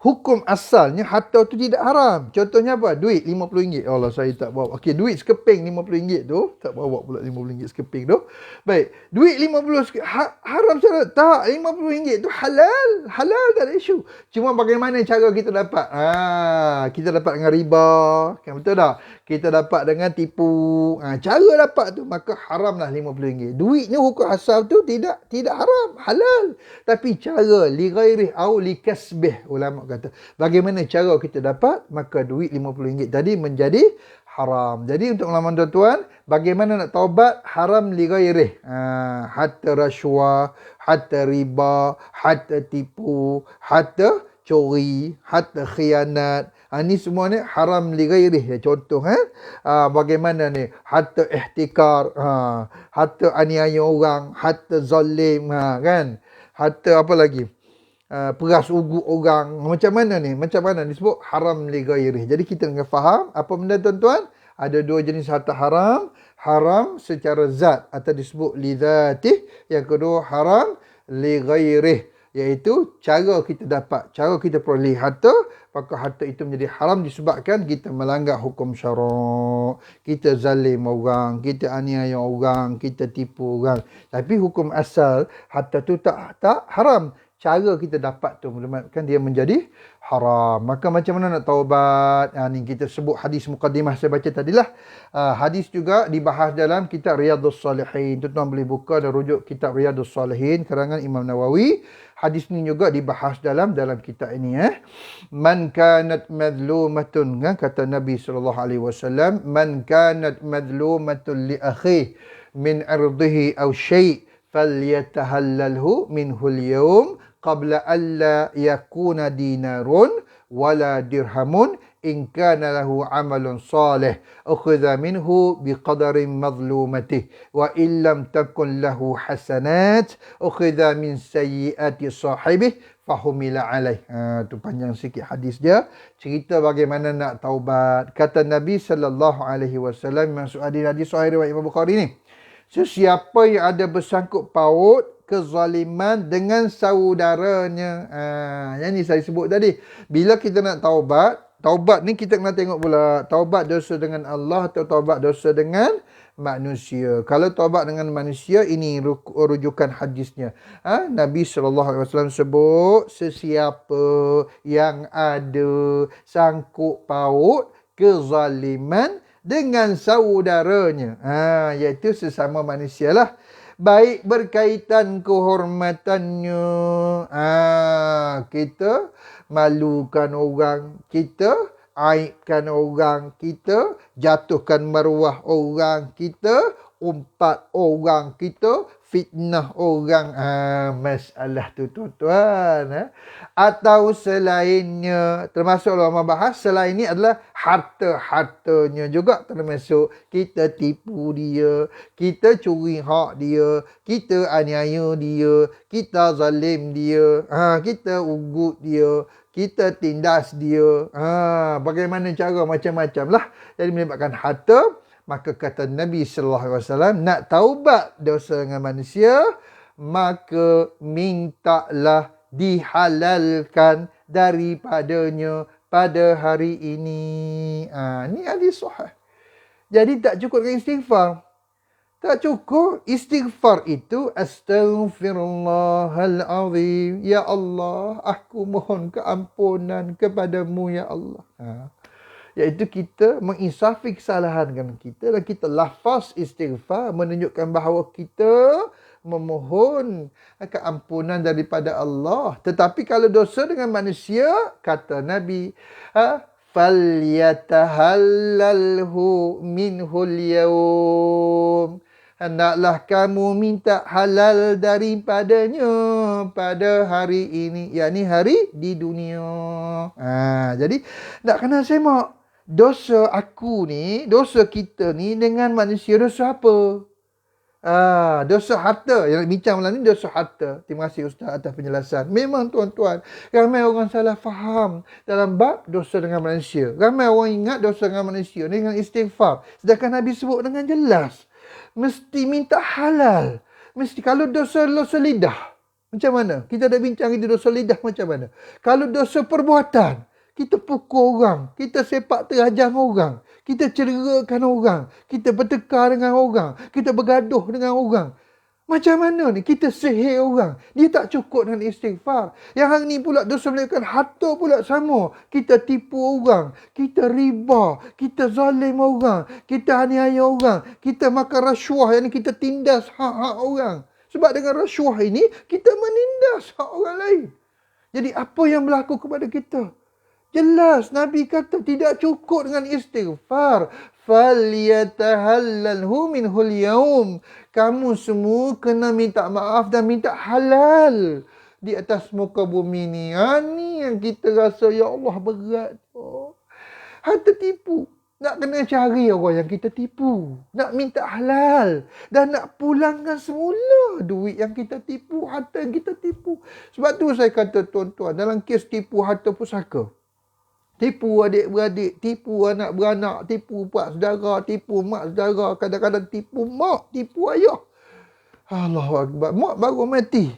Hukum asalnya harta tu tidak haram. Contohnya apa? Duit RM50. Allah, saya tak bawa. Okey, duit sekeping RM50 tu. Tak bawa pula RM50 sekeping tu. Baik, duit RM50 haram secara tak. RM50 tu halal. Halal, tak ada isu. Cuma bagaimana cara kita dapat? Kita dapat dengan riba. Kan, betul tak? Kita dapat dengan tipu. Cara dapat tu, maka haramlah RM50. Duit ni hukum asal tu tidak haram. Halal. Tapi cara li ghairih au li kasbih. Ulama kata, bagaimana cara kita dapat, maka duit RM50 tadi menjadi haram. Jadi untuk ulama tuan-tuan, bagaimana nak taubat haram li ghairih. Hatta rasuah, hatta riba, hatta tipu, hatta curi, hatta khianat. Ni semua ni haram li ghairih. Contoh bagaimana ni? Hatta ihtikar, hatta aniaya orang, hatta zalim, kan? Hatta apa lagi? Peras ugu orang. Macam mana ni? Macam mana disebut haram li ghairih. Jadi kita kena faham apa benda tuan-tuan? Ada dua jenis harta haram. Haram secara zat atau disebut li dzatih. Yang kedua haram li ghairih, iaitu cara kita dapat, cara kita peroleh harta, maka harta itu menjadi haram disebabkan kita melanggar hukum syarak, kita zalim orang, kita aniaya orang, kita tipu orang. Tapi hukum asal harta tu tak haram. Cara kita dapat tu menyebabkan dia menjadi haram. Maka macam mana nak taubat? Ni kita sebut hadis muqaddimah saya baca tadilah. Hadis juga dibahas dalam kitab Riyadhus Salihin. Tuan-tuan boleh buka dan rujuk kitab Riyadhus Salihin karangan Imam Nawawi. Hadis ni juga dibahas dalam kitab ini. Man kanat madlumatun, kata Nabi SAW, man kanat madlumatun li akhi min ardihi aw syai' falyatahallalhu minhu al-yawm qabla alla yakuna dinarun wala dirhamun in kana lahu amalun salih ukhidha minhu biqadarin madlumatih wa illam takun lahu hasanat ukhidha min sayyiati sahibih fahumila alaih. Tu panjang sikit hadis dia, cerita bagaimana nak taubat. Kata Nabi SAW, maksud hadis sahih riwayat Imam Bukhari ni, sesiapa yang ada bersangkut paut kezaliman dengan saudaranya. Yang ni saya sebut tadi. Bila kita nak taubat ni kita kena tengok pula, taubat dosa dengan Allah atau taubat dosa dengan manusia. Kalau taubat dengan manusia, ini rujukan hadisnya. Nabi SAW sebut, sesiapa yang ada sangkut paut kezaliman dengan saudaranya, iaitu sesama manusia lah, baik berkaitan kehormatannya, kita malukan orang, kita aibkan orang, kita jatuhkan maruah orang, kita umpat orang, kita fitnah orang. Masalah tu tuan-tuan. Atau selainnya, termasuk ulama bahas, selain ini adalah harta-hartanya juga termasuk. Kita tipu dia, kita curi hak dia, kita aniaya dia, kita zalim dia, kita ugut dia, kita tindas dia. Bagaimana cara macam-macam lah. Jadi menyebabkan harta, maka kata Nabi SAW, nak taubat dosa dengan manusia, maka mintalah dihalalkan daripadanya pada hari ini. Ni hadis sahih. Jadi tak cukup dengan istighfar. Tak cukup. Istighfar itu astaghfirullahalazim. Ya Allah, aku mohon keampunan kepadamu ya Allah. Iaitu kita menginsafi kesalahan kita dan kita lafaz istighfar menunjukkan bahawa kita memohon keampunan daripada Allah. Tetapi kalau dosa dengan manusia, kata Nabi, falyatahallalhu minhul yawm. Hendaklah kamu minta halal daripadanya pada hari ini. Yakni hari di dunia. Jadi, tak kena semak. Dosa aku ni, dosa kita ni dengan manusia, dosa apa? Dosa harta. Yang bincang malam ni dosa harta. Terima kasih Ustaz atas penjelasan. Memang tuan-tuan, ramai orang salah faham dalam bab dosa dengan manusia. Ramai orang ingat dosa dengan manusia dengan istighfar. Sedangkan Nabi sebut dengan jelas. Mesti minta halal. Mesti kalau dosa lidah. Macam mana? Kita dah bincang itu dosa lidah macam mana. Kalau dosa perbuatan, kita pukul orang, kita sepak terajang orang, kita cererakan orang, kita bertekar dengan orang, kita bergaduh dengan orang. Macam mana ni? Kita sihir orang. Dia tak cukup dengan istighfar. Yang hari ni pula dosa melakukan harta pula sama. Kita tipu orang, kita riba, kita zalim orang, kita aniaya orang, kita makan rasuah, yang ni kita tindas hak-hak orang. Sebab dengan rasuah ini, kita menindas hak orang lain. Jadi apa yang berlaku kepada kita? Jelas Nabi kata tidak cukup dengan istighfar. Falyatahallalhu minhul yawm. Kamu semua kena minta maaf dan minta halal di atas muka bumi ni. Ni yang kita rasa ya Allah berat. Harta tipu. Nak kena cari orang yang kita tipu. Nak minta halal. Dan nak pulangkan semula duit yang kita tipu, harta yang kita tipu. Sebab tu saya kata tuan-tuan, dalam kes tipu harta pusaka, tipu adik-beradik, tipu anak-beranak, tipu pak saudara, tipu mak saudara, kadang-kadang tipu mak, tipu ayah. Allahu Akbar. Mak baru mati,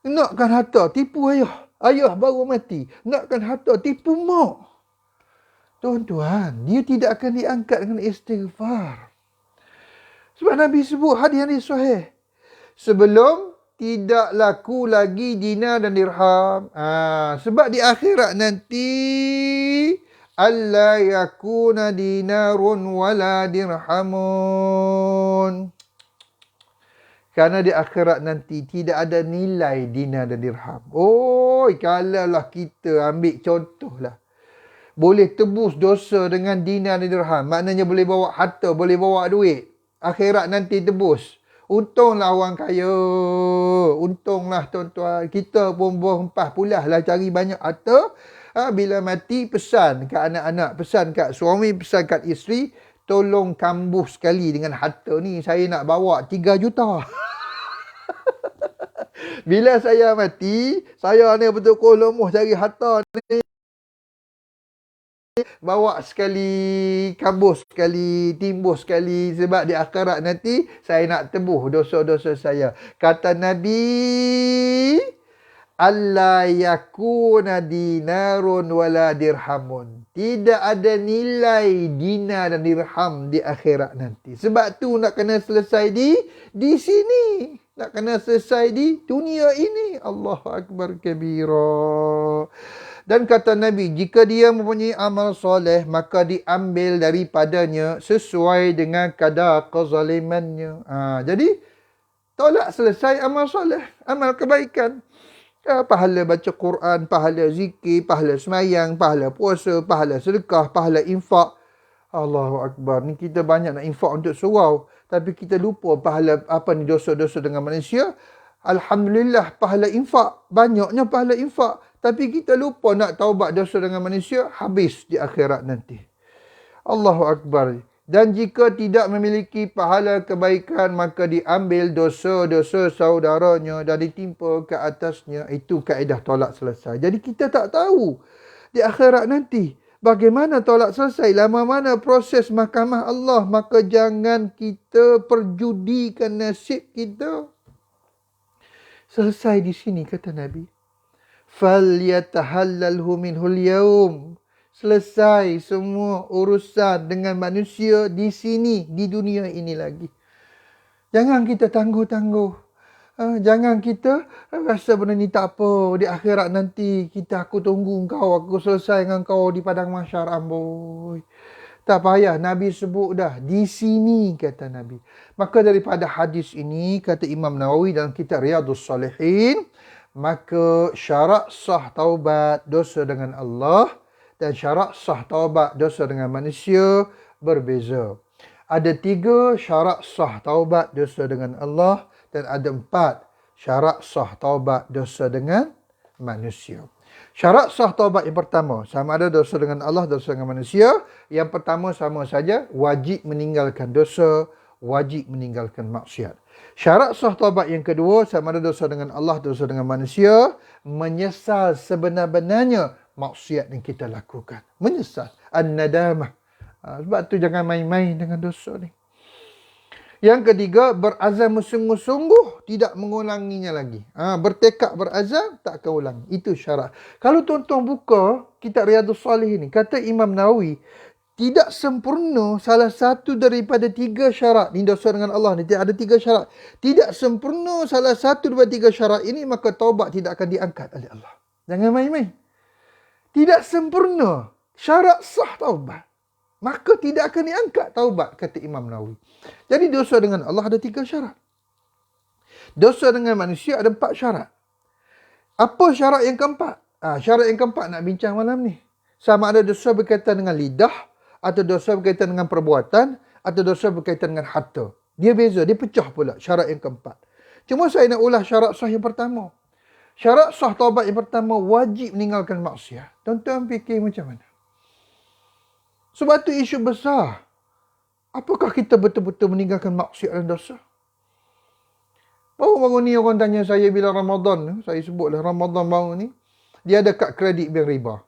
nakkan harta, tipu ayah. Ayah baru mati, nakkan harta, tipu mak. Tuan-tuan, dia tidak akan diangkat dengan istighfar. Sebab Nabi sebut hadis sahih, sebelum tidak laku lagi dinar dan dirham. Sebab di akhirat nanti alla yakuna dinarun wala dirhamun. Karena di akhirat nanti tidak ada nilai dinar dan dirham. Kalaulah kita ambil contohlah, boleh tebus dosa dengan dinar dan dirham, maknanya boleh bawa harta, boleh bawa duit. Akhirat nanti tebus. Untunglah orang kaya. Untunglah tuan-tuan. Kita pun berhempah pulah lah cari banyak harta. Bila mati, pesan kat anak-anak, pesan kat suami, pesan kat isteri, tolong kambuh sekali dengan harta ni. Saya nak bawa 3 juta. Bila saya mati, saya ni betul-betul lemuh cari harta ni. Bawa sekali, kabus sekali, timbus sekali. Sebab di akhirat nanti, saya nak tebuh dosa-dosa saya. Kata Nabi, alla yakuna dinarun wala dirhamun. Tidak ada nilai dinar dan dirham di akhirat nanti. Sebab tu nak kena selesai di sini. Nak kena selesai di dunia ini. Allahu Akbar kabira. Dan kata Nabi, jika dia mempunyai amal soleh, maka diambil daripadanya sesuai dengan kadar kezalimannya. Jadi, tolak selesai amal soleh, amal kebaikan. Pahala baca Quran, pahala zikir, pahala semayang, pahala puasa, pahala sedekah, pahala infak. Allahu Akbar. Ni kita banyak nak infak untuk surau. Tapi kita lupa pahala apa ni dosa-dosa dengan manusia. Alhamdulillah pahala infak. Banyaknya pahala infak. Tapi kita lupa nak taubat dosa dengan manusia. Habis di akhirat nanti. Allahu Akbar. Dan jika tidak memiliki pahala kebaikan, maka diambil dosa-dosa saudaranya dan ditimpa ke atasnya. Itu kaedah tolak selesai. Jadi kita tak tahu di akhirat nanti bagaimana tolak selesai, lama mana proses mahkamah Allah. Maka jangan kita perjudikan nasib kita. Selesai di sini, kata Nabi. فَلْيَتَحَلَّلْهُ مِنْهُ الْيَوْمِ. Selesai semua urusan dengan manusia di sini, di dunia ini lagi. Jangan kita tangguh-tangguh. Jangan kita rasa benda ni tak apa. Di akhirat nanti aku tunggu kau, aku selesai dengan kau di padang mahsyar, amboi. Tak payah, Nabi sebut dah. Di sini, kata Nabi. Maka daripada hadis ini, kata Imam Nawawi dalam kitab Riyadhus Salihin, maka syarat sah taubat dosa dengan Allah dan syarat sah taubat dosa dengan manusia berbeza. Ada 3 syarat sah taubat dosa dengan Allah dan ada 4 syarat sah taubat dosa dengan manusia. Syarat sah taubat yang pertama, sama ada dosa dengan Allah, dosa dengan manusia. Yang pertama sama saja, wajib meninggalkan dosa, wajib meninggalkan maksiat. Syarat sah taubat yang kedua, sama ada dosa dengan Allah, dosa dengan manusia, menyesal sebenar-benarnya maksiat yang kita lakukan. Menyesal. An-nadamah. Sebab tu jangan main-main dengan dosa ni. Yang ketiga, berazam sungguh-sungguh tidak mengulanginya lagi. Bertekad berazam, tak akan ulang. Itu syarat. Kalau tuan-tuan buka kitab Riyadhus Salihin ni, kata Imam Nawawi, tidak sempurna salah satu daripada 3 syarat. Ini dosa dengan Allah ni, ada 3 syarat. Tidak sempurna salah satu daripada 3 syarat ini, maka taubat tidak akan diangkat oleh Allah. Jangan main-main. Tidak sempurna syarat sah taubat, maka tidak akan diangkat taubat, kata Imam Nawawi. Jadi dosa dengan Allah ada 3 syarat. Dosa dengan manusia ada 4 syarat. Apa syarat yang keempat? Syarat yang keempat nak bincang malam ni. Sama ada dosa berkaitan dengan lidah, atau dosa berkaitan dengan perbuatan, atau dosa berkaitan dengan harta. Dia beza, dia pecah pula syarat yang keempat. Cuma saya nak ulas syarat sah yang pertama. Syarat sah taubat yang pertama, wajib meninggalkan maksiat. Tuan-tuan fikir macam mana? Sebab tu isu besar. Apakah kita betul-betul meninggalkan maksiat dan dosa? Baru-baru ni orang tanya saya bila Ramadan, saya sebutlah Ramadan baru ni, dia ada kad kredit bank riba.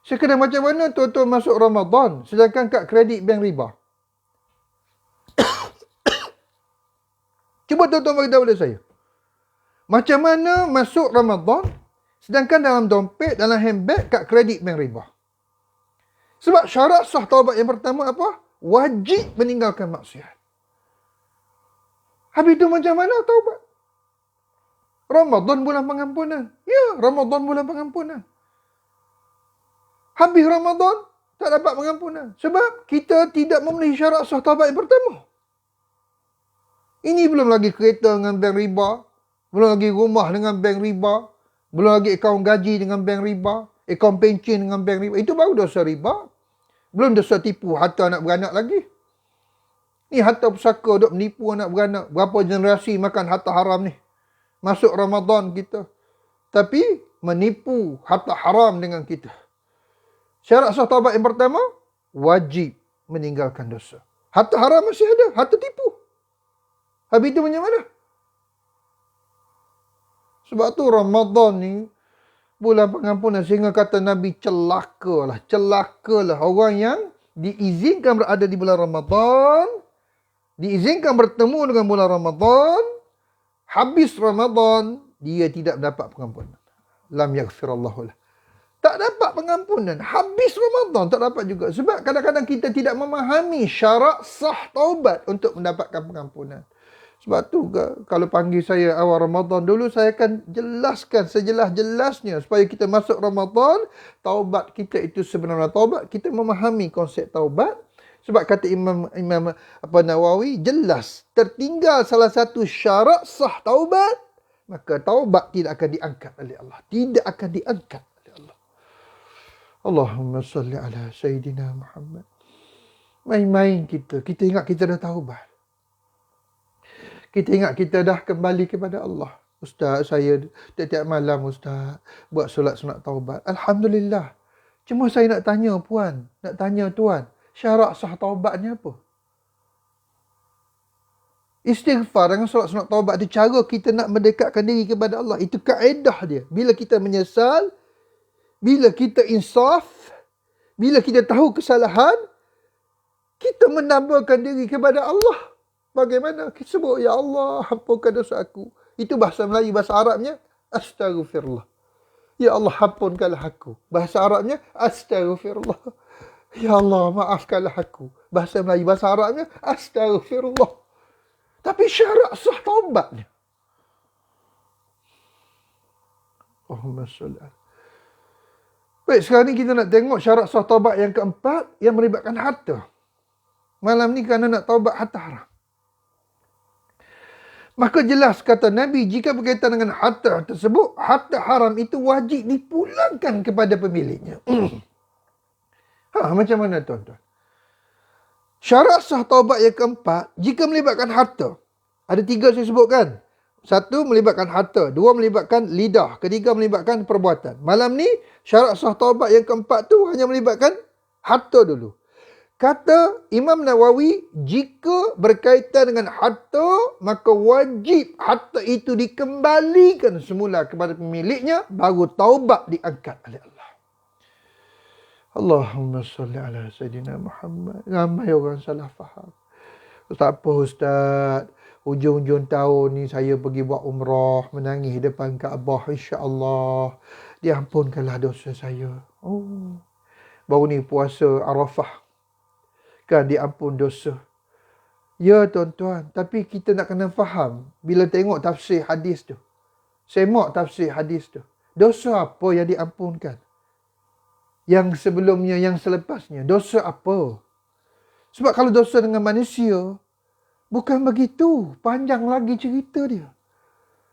Saya kena macam mana tuan-tuan masuk Ramadan sedangkan kad kredit bank riba? Cuba tuan-tuan beritahu pada saya. Macam mana masuk Ramadan sedangkan dalam dompet, dalam handbag, kad kredit bank riba? Sebab syarat sah taubat yang pertama apa? Wajib meninggalkan maksiat. Habis itu macam mana taubat? Ramadan bulan pengampunan. Ya, Ramadan bulan pengampunan. Habis Ramadan, tak dapat pengampunan. Sebab kita tidak memenuhi syarat sah taubat yang pertama. Ini belum lagi kereta dengan bank riba. Belum lagi rumah dengan bank riba. Belum lagi akaun gaji dengan bank riba. Akaun pencen dengan bank riba. Itu baru dosa riba. Belum dosa tipu harta anak beranak lagi. Ni harta pusaka duk menipu anak beranak. Berapa generasi makan harta haram ni. Masuk Ramadan kita. Tapi menipu harta haram dengan kita. Syarat sah taubat yang pertama, wajib meninggalkan dosa. Harta haram masih ada, harta tipu. Habis itu macam mana? Sebab tu Ramadan ni bulan pengampunan, sehingga kata Nabi, celakalah orang yang diizinkan berada di bulan Ramadan, diizinkan bertemu dengan bulan Ramadan, habis Ramadan dia tidak mendapat pengampunan. Lam yaghfirallahu lah. Tak dapat pengampunan. Habis Ramadan tak dapat juga. Sebab kadang-kadang kita tidak memahami syarat sah taubat untuk mendapatkan pengampunan. Sebab tu kalau panggil saya awal Ramadan dulu, saya akan jelaskan sejelas-jelasnya supaya kita masuk Ramadan, taubat kita itu sebenarnya taubat, kita memahami konsep taubat. Sebab kata Imam Nawawi, jelas tertinggal salah satu syarat sah taubat, maka taubat tidak akan diangkat oleh Allah. Tidak akan diangkat oleh Allah. Allahumma salli ala Sayyidina Muhammad. Main-main kita. Kita ingat kita dah taubat. Kita ingat kita dah kembali kepada Allah. Ustaz, saya tiap-tiap malam Ustaz buat solat sunat taubat. Alhamdulillah. Cuma saya nak tanya puan, nak tanya tuan, syarat sah taubat ni apa? Istighfar dengan solat sunat taubat itu cara kita nak mendekatkan diri kepada Allah. Itu kaedah dia. Bila kita menyesal, bila kita insaf, bila kita tahu kesalahan, kita menambahkan diri kepada Allah. Bagaimana? Kita sebut, Ya Allah, ampunkan dosa aku. Itu bahasa Melayu, bahasa Arabnya, Astaghfirullah. Ya Allah, ampunkanlah aku. Bahasa Arabnya, Astaghfirullah. Ya Allah, maafkanlah aku. Bahasa Melayu, bahasa Arabnya, Astaghfirullah. Tapi syarat sah taubatnya. Allahumma salli. Baik, sekarang ni kita nak tengok syarat sah taubat yang keempat yang melibatkan harta. Malam ni kerana nak taubat harta haram. Maka jelas kata Nabi, jika berkaitan dengan harta tersebut, harta haram itu wajib dipulangkan kepada pemiliknya. Macam mana tuan-tuan? Syarat sah taubat yang keempat, jika melibatkan harta. Ada 3 saya sebutkan. 1 melibatkan harta, 2 melibatkan lidah, 3 melibatkan perbuatan. Malam ni, syarat sah taubat yang keempat tu hanya melibatkan harta dulu. Kata Imam Nawawi, jika berkaitan dengan harta, maka wajib harta itu dikembalikan semula kepada pemiliknya, baru taubat diangkat oleh Allah. Allahumma salli ala Sayyidina Muhammad. Ramai orang salah faham. Tak apa Ustaz, hujung-hujung tahun ni saya pergi buat umrah, menangis depan Kaabah, insya-Allah diampunkanlah dosa saya. Oh, baru ni puasa Arafah, kan diampun dosa. Ya tuan-tuan, tapi kita nak kena faham bila tengok tafsir hadis tu. Semak tafsir hadis tu. Dosa apa yang diampunkan? Yang sebelumnya, yang selepasnya. Dosa apa? Sebab kalau dosa dengan manusia, bukan begitu. Panjang lagi cerita dia.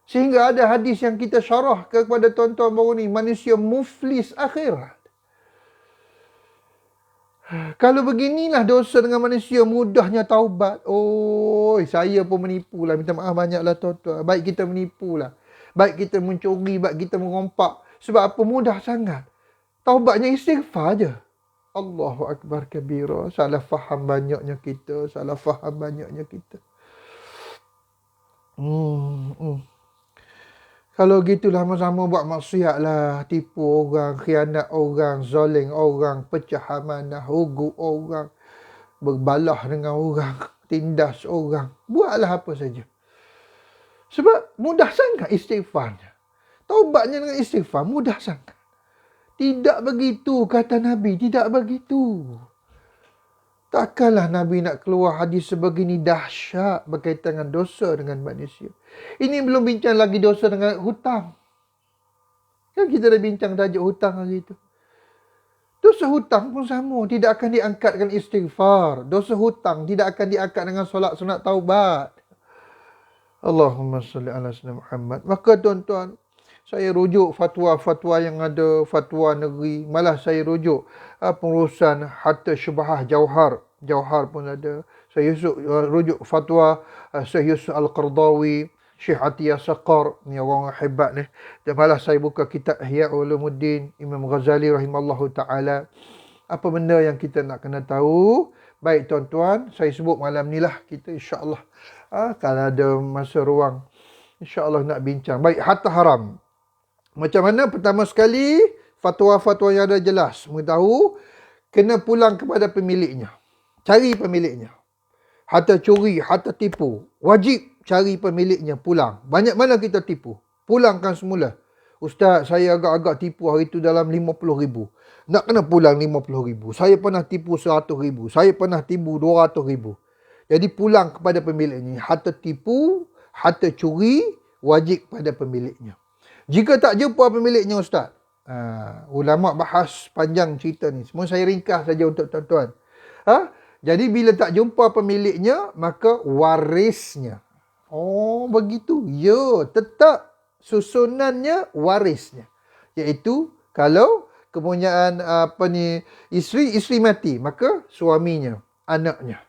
Sehingga ada hadis yang kita syarah kepada tuan-tuan baru ni. Manusia muflis akhirat. Kalau beginilah dosa dengan manusia, mudahnya taubat. Oh, saya pun menipu lah. Minta maaf banyaklah tuan-tuan. Baik kita menipu lah. Baik kita mencuri, baik kita mengompak. Sebab apa? Mudah sangat. Taubatnya istighfar je. Allahu Akbar kabira. Salah faham banyaknya kita. Salah faham banyaknya kita. Kalau gitulah sama-sama buat maksiat lah. Tipu orang, khianat orang, zalim orang, pecah amanah, hugu orang, berbalah dengan orang, tindas orang. Buatlah apa saja. Sebab mudah sangat istighfarnya. Taubatnya dengan istighfar mudah sangat. Tidak begitu kata Nabi, tidak begitu. Takkanlah Nabi nak keluar hadis sebegini dahsyat berkaitan dengan dosa dengan manusia. Ini belum bincang lagi dosa dengan hutang. Kan kita dah bincang tajuk hutang hari itu. Dosa hutang pun sama. Tidak akan diangkatkan istighfar. Dosa hutang tidak akan diangkat dengan solat sunat taubat. Allahumma salli ala sayyidina Muhammad. Maka tuan-tuan, saya rujuk fatwa-fatwa yang ada, fatwa negeri. Malah saya rujuk pengurusan harta syubhah Jauhar. Jauhar pun ada. Saya rujuk fatwa Syekh Yusuf Al-Qardawi, Syekh Atiyah Saqar. Ni orang hebat ni. Dan malah saya buka kitab Ihya Ulumuddin, Imam Ghazali rahimallahu ta'ala. Apa benda yang kita nak kena tahu? Baik tuan-tuan, saya sebut malam ni lah. Kita insya-Allah kalau ada masa ruang, insya-Allah nak bincang. Baik, harta haram. Macam mana? Pertama sekali, fatwa-fatwa yang ada jelas. Mengetahu, kena pulang kepada pemiliknya. Cari pemiliknya. Harta curi, harta tipu. Wajib cari pemiliknya, pulang. Banyak mana kita tipu? Pulangkan semula. Ustaz, saya agak-agak tipu hari itu dalam 50,000. Nak kena pulang 50,000. Saya pernah tipu 100,000. Saya pernah tipu 200,000. Jadi pulang kepada pemiliknya. Harta tipu, harta curi, wajib pada pemiliknya. Jika tak jumpa pemiliknya Ustaz, ulama bahas panjang cerita ni. Semua saya ringkas saja untuk tuan-tuan. Jadi bila tak jumpa pemiliknya, maka warisnya. Oh, begitu. Ya, tetap susunannya warisnya. Iaitu kalau kepunyaan isteri mati, maka suaminya. anaknya,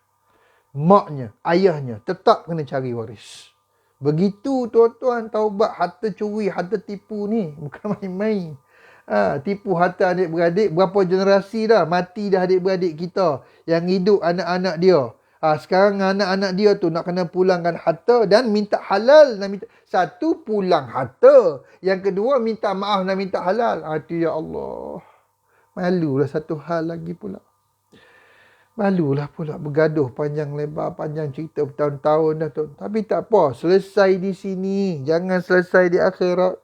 maknya, ayahnya, tetap kena cari waris. Begitu tuan-tuan, taubat harta curi, harta tipu ni bukan main-main. Tipu harta adik-beradik, berapa generasi dah mati dah adik-beradik kita, yang hidup anak-anak dia. Sekarang anak-anak dia tu nak kena pulangkan harta dan minta halal. Satu, pulang harta. Yang kedua, minta maaf dan minta halal. Itu ya Allah. Malulah satu hal lagi pula. Malulah pula bergaduh panjang lebar, panjang cerita bertahun-tahun dah tu. Tapi tak apa, selesai di sini. Jangan selesai di akhirat.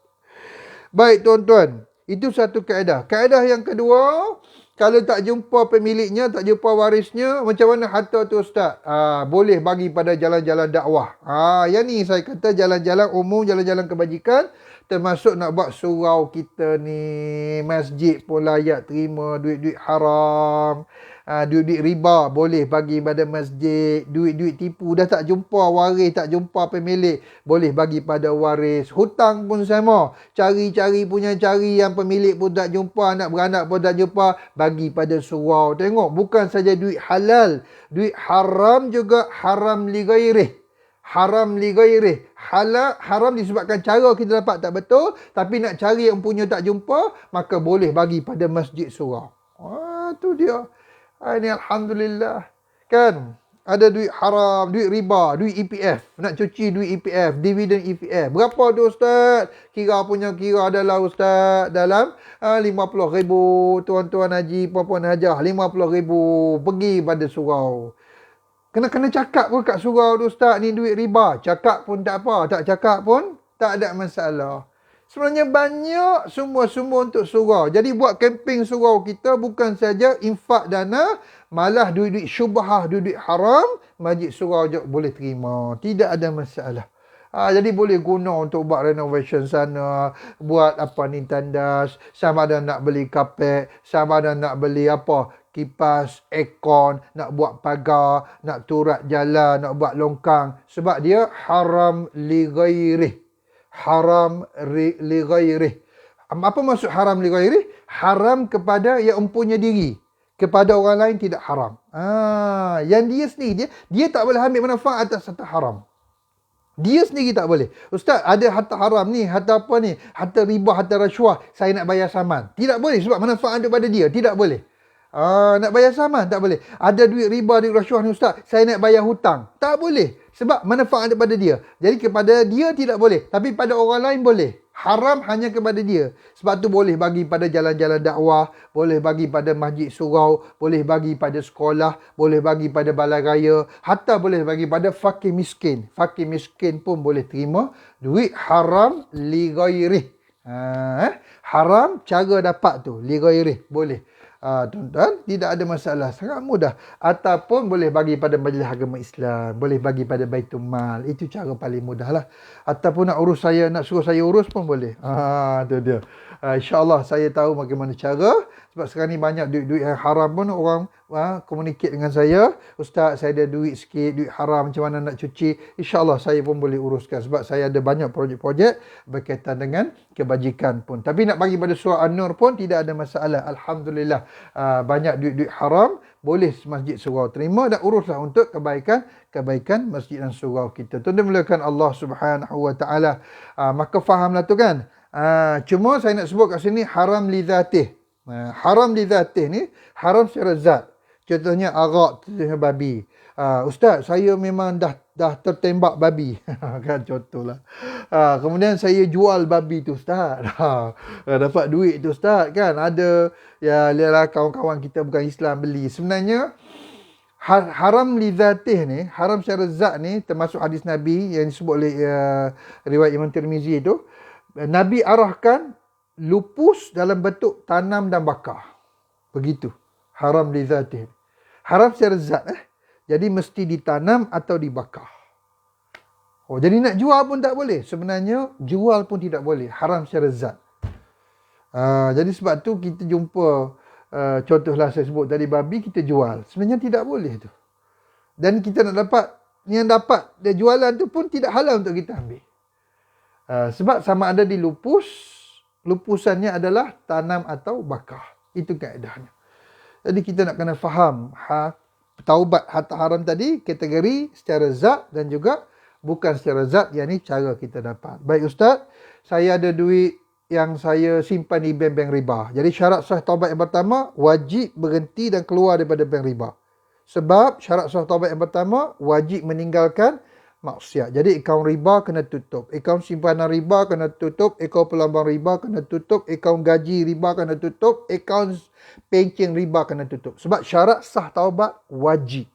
Baik tuan-tuan, itu satu kaedah. Kaedah yang kedua, kalau tak jumpa pemiliknya, tak jumpa warisnya, macam mana harta tu Ustaz? Boleh bagi pada jalan-jalan dakwah. Yang ni saya kata jalan-jalan umum, jalan-jalan kebajikan. Termasuk nak buat surau kita ni. Masjid pun layak terima duit-duit haram. Duit-duit riba boleh bagi pada masjid. Duit-duit tipu dah tak jumpa waris, tak jumpa pemilik, boleh bagi pada waris. Hutang pun sama. Cari-cari punya cari, yang pemilik pun tak jumpa, anak beranak pun tak jumpa, bagi pada surau. Tengok, bukan saja duit halal, duit haram juga haram li ghairih. Haram li ghairih. Haram disebabkan cara kita dapat tak betul, tapi nak cari yang punya tak jumpa, maka boleh bagi pada masjid surau. Tu dia. Ini Alhamdulillah. Kan? Ada duit haram, duit riba, duit EPF. Nak cuci duit EPF, dividen EPF. Berapa tu Ustaz? Kira adalah Ustaz dalam 50,000. Tuan-tuan haji, puan-puan hajah, 50,000. Pergi pada surau. Kena cakap pun kat surau tu Ustaz, ni duit riba. Cakap pun tak apa, tak cakap pun tak ada masalah. Sebenarnya banyak semua untuk surau. Jadi buat kemping surau kita bukan saja infak dana, malah duit-duit syubhah, duit-duit haram, masjid surau je boleh terima. Tidak ada masalah. Jadi boleh guna untuk buat renovation sana, buat apa ni tandas, sama ada nak beli kapek, sama ada nak beli apa, kipas, aircon, nak buat pagar, nak turat jalan, nak buat longkang. Sebab dia haram li ghairih. Haram li ghairih. Apa maksud haram li ghairih? Haram kepada yang empunya diri. Kepada orang lain tidak haram. Yang dia sendiri, dia tak boleh ambil manfaat atas harta haram. Dia sendiri tak boleh. Ustaz, ada harta haram ni, harta apa ni? Harta riba, harta rasuah. Saya nak bayar saman. Tidak boleh sebab manfaat daripada dia. Tidak boleh. Nak bayar saman? Tak boleh. Ada duit riba, duit rasuah ni Ustaz, saya nak bayar hutang. Tak boleh. Sebab manfaat daripada dia. Jadi kepada dia tidak boleh. Tapi pada orang lain boleh. Haram hanya kepada dia. Sebab tu boleh bagi pada jalan-jalan dakwah, boleh bagi pada masjid surau, boleh bagi pada sekolah, boleh bagi pada balai raya, hatta boleh bagi pada fakir miskin. Fakir miskin pun boleh terima duit haram li ghairih. Haram cara dapat tu li ghairih boleh. Tuan-tuan, tidak ada masalah, sangat mudah. Ataupun boleh bagi pada majlis agama Islam, boleh bagi pada Baitul Mal. Itu cara paling mudah lah. Ataupun nak suruh saya urus pun boleh. Tu dia. InsyaAllah saya tahu bagaimana cara. Sebab sekarang ni banyak duit-duit yang haram pun orang communicate dengan saya. Ustaz, saya ada duit sikit, duit haram, macam mana nak cuci. InsyaAllah saya pun boleh uruskan. Sebab saya ada banyak projek-projek berkaitan dengan kebajikan pun. Tapi nak bagi pada surah An-Nur pun tidak ada masalah. Alhamdulillah. Banyak duit-duit haram, boleh masjid surau terima dan uruslah untuk kebaikan masjid dan surau kita. Tuan-tuan mulakan Allah Subhanahu Wa Taala. Maka fahamlah tu kan. Cuma saya nak sebut kat sini haram li dzatih. Haram li dzatih ni haram secara zat. Contohnya arak, contohnya babi. Ustaz, saya memang dah tertembak babi. Kan contohlah. Kemudian saya jual babi tu Ustaz. Dapat duit tu Ustaz kan. Ada lihatlah kawan-kawan kita bukan Islam beli. Sebenarnya haram li dzatih ni, haram secara zat ni termasuk hadis Nabi yang disebut oleh riwayat Imam Tirmizi tu. Nabi arahkan lupus dalam bentuk tanam dan bakar. Begitu. Haram li dzatih. Haram secara zat. Jadi mesti ditanam atau dibakar. Jadi nak jual pun tak boleh. Sebenarnya jual pun tidak boleh. Haram secara zat. Jadi sebab tu kita jumpa contohlah saya sebut tadi babi kita jual. Sebenarnya tidak boleh tu. Dan kita nak dapat, yang dapat dia jualan tu pun tidak halal untuk kita ambil. Sebab sama ada di lupusannya adalah tanam atau bakar. Itu kaedahnya. Jadi kita nak kena faham taubat harta haram tadi kategori secara zat dan juga bukan secara zat, yang ni cara kita dapat. Baik Ustaz, saya ada duit yang saya simpan di bank-bank riba. Jadi syarat sah taubat yang pertama, wajib berhenti dan keluar daripada bank riba. Sebab syarat sah taubat yang pertama, wajib meninggalkan maksiat. Jadi akaun riba kena tutup, akaun simpanan riba kena tutup, akaun pelambang riba kena tutup, akaun gaji riba kena tutup, akaun pencen riba kena tutup. Sebab syarat sah taubat wajib.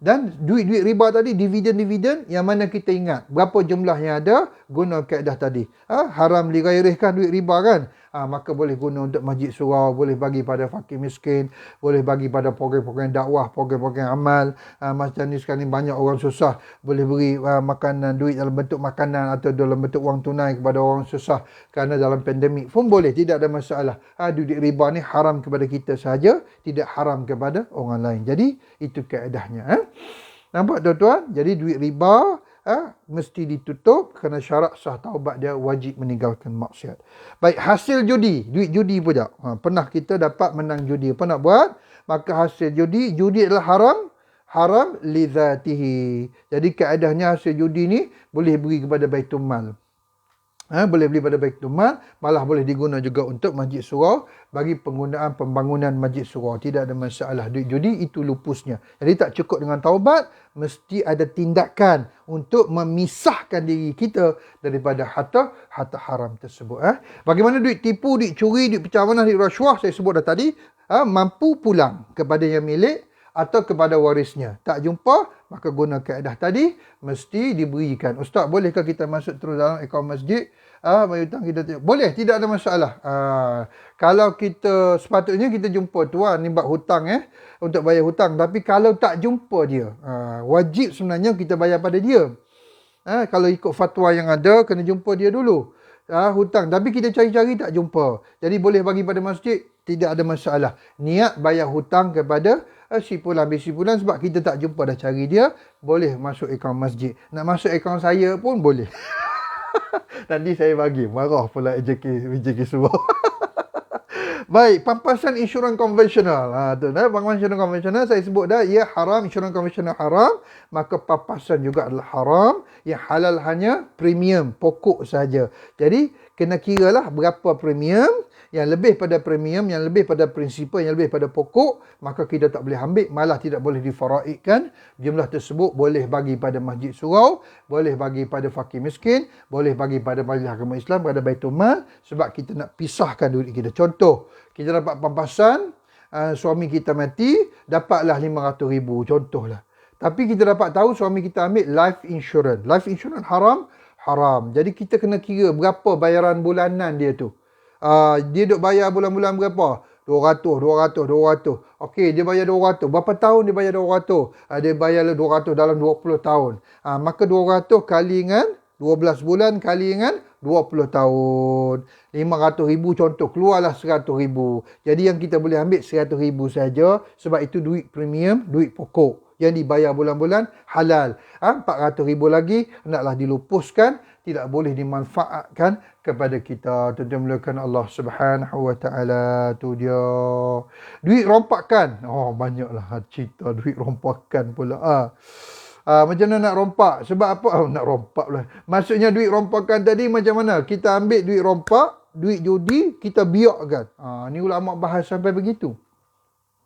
Dan duit-duit riba tadi, dividen-dividen yang mana kita ingat berapa jumlah yang ada, guna kaedah tadi. Haram digairihkan duit riba kan? Maka boleh guna untuk masjid surau, boleh bagi pada fakir miskin, boleh bagi pada program-program dakwah, program-program amal. Macam ni sekarang ni banyak orang susah, boleh beri makanan, duit dalam bentuk makanan atau dalam bentuk wang tunai kepada orang susah kerana dalam pandemik pun boleh, tidak ada masalah. Duit riba ni haram kepada kita sahaja, tidak haram kepada orang lain. Jadi itu kaedahnya. Nampak tuan-tuan? Jadi duit riba mesti ditutup kerana syarat sah taubat dia wajib meninggalkan maksiat. Baik, hasil judi, duit judi pula. Pernah kita dapat menang judi, apa nak buat? Maka hasil judi adalah haram li zatihi. Jadi kaedahnya hasil judi ni boleh beri kepada Baitul Mal. Boleh beli pada Baitul Mal, malah boleh diguna juga untuk masjid surau bagi penggunaan pembangunan masjid surau. Tidak ada masalah. Duit judi itu lupusnya. Jadi tak cukup dengan taubat, mesti ada tindakan untuk memisahkan diri kita daripada harta haram tersebut. Bagaimana duit tipu, duit curi, duit pecah manah, duit rasuah, saya sebut dah tadi, mampu pulang kepada yang milik atau kepada warisnya. Tak jumpa, maka guna kaedah tadi, mesti diberikan. Ustaz, bolehkah kita masuk terus dalam akaun masjid? Bayar hutang kita boleh, tidak ada masalah. Kalau kita sepatutnya kita jumpa tuan ni buat hutang untuk bayar hutang, tapi kalau tak jumpa dia, wajib sebenarnya kita bayar pada dia. Kalau ikut fatwa yang ada, kena jumpa dia dulu. Hutang, tapi kita cari-cari tak jumpa, jadi boleh bagi pada masjid, tidak ada masalah. Niat bayar hutang kepada si fulan bin si fulan, sebab kita tak jumpa dah cari dia, boleh masuk akaun masjid. Nak masuk akaun saya pun boleh. Nanti saya bagi, marah pula VJK suruh. Baik, pampasan insurans konvensional. Pampasan insurans konvensional saya sebut dah, ia haram, insurans konvensional haram, maka pampasan juga adalah haram. Yang halal hanya premium, pokok saja. Jadi, kena kiralah berapa premium, yang lebih pada premium, yang lebih pada prinsipal, yang lebih pada pokok, maka kita tak boleh ambil, malah tidak boleh difaraidkan. Jumlah tersebut boleh bagi pada masjid surau, boleh bagi pada fakir miskin, boleh bagi pada majlis agama Islam, pada Baitul Mal, sebab kita nak pisahkan duit kita. Contoh, kita dapat pampasan, suami kita mati, dapatlah 500,000, contohlah. Tapi kita dapat tahu suami kita ambil life insurance. Life insurance haram? Haram. Jadi kita kena kira berapa bayaran bulanan dia tu. Dia duk bayar bulan-bulan berapa? 200. Okey, dia bayar 200. Berapa tahun dia bayar 200? Dia bayar 200 dalam 20 tahun. Maka 200 kali dengan 12 bulan kali dengan 20 tahun. 500,000 contoh, keluarlah 100,000. Jadi yang kita boleh ambil 100,000 saja, sebab itu duit premium, duit pokok yang dibayar bulan-bulan halal. 400,000 lagi hendaklah dilupuskan, tidak boleh dimanfaatkan kepada kita. Tuan-tuan mulakan Allah Subhanahu Wa Taala, tu dia. Duit rompakan. Banyaklah cerita duit rompakan pula. Macam mana nak rompak? Sebab apa? Nak rompak pula. Maksudnya duit rompakan tadi macam mana? Kita ambil duit rompak, duit judi, kita biakkan. Ni ulama bahas sampai begitu.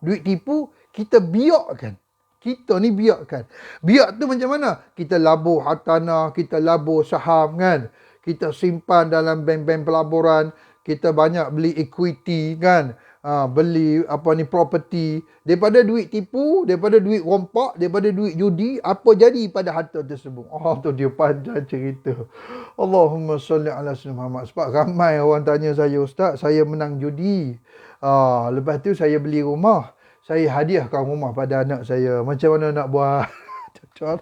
Duit tipu, kita biakkan. Kita ni biakkan. Biak tu macam mana? Kita labur hartanah, kita labur saham kan. Kita simpan dalam bank-bank pelaburan. Kita banyak beli equity kan. Beli property. Daripada duit tipu, daripada duit rompak, daripada duit judi, apa jadi pada harta tersebut? Tu dia panjang cerita. Allahumma salli ala sayyidina Muhammad. Sebab ramai orang tanya saya, Ustaz, saya menang judi. Lepas tu saya beli rumah. Saya hadiahkan rumah pada anak saya. Macam mana nak buat?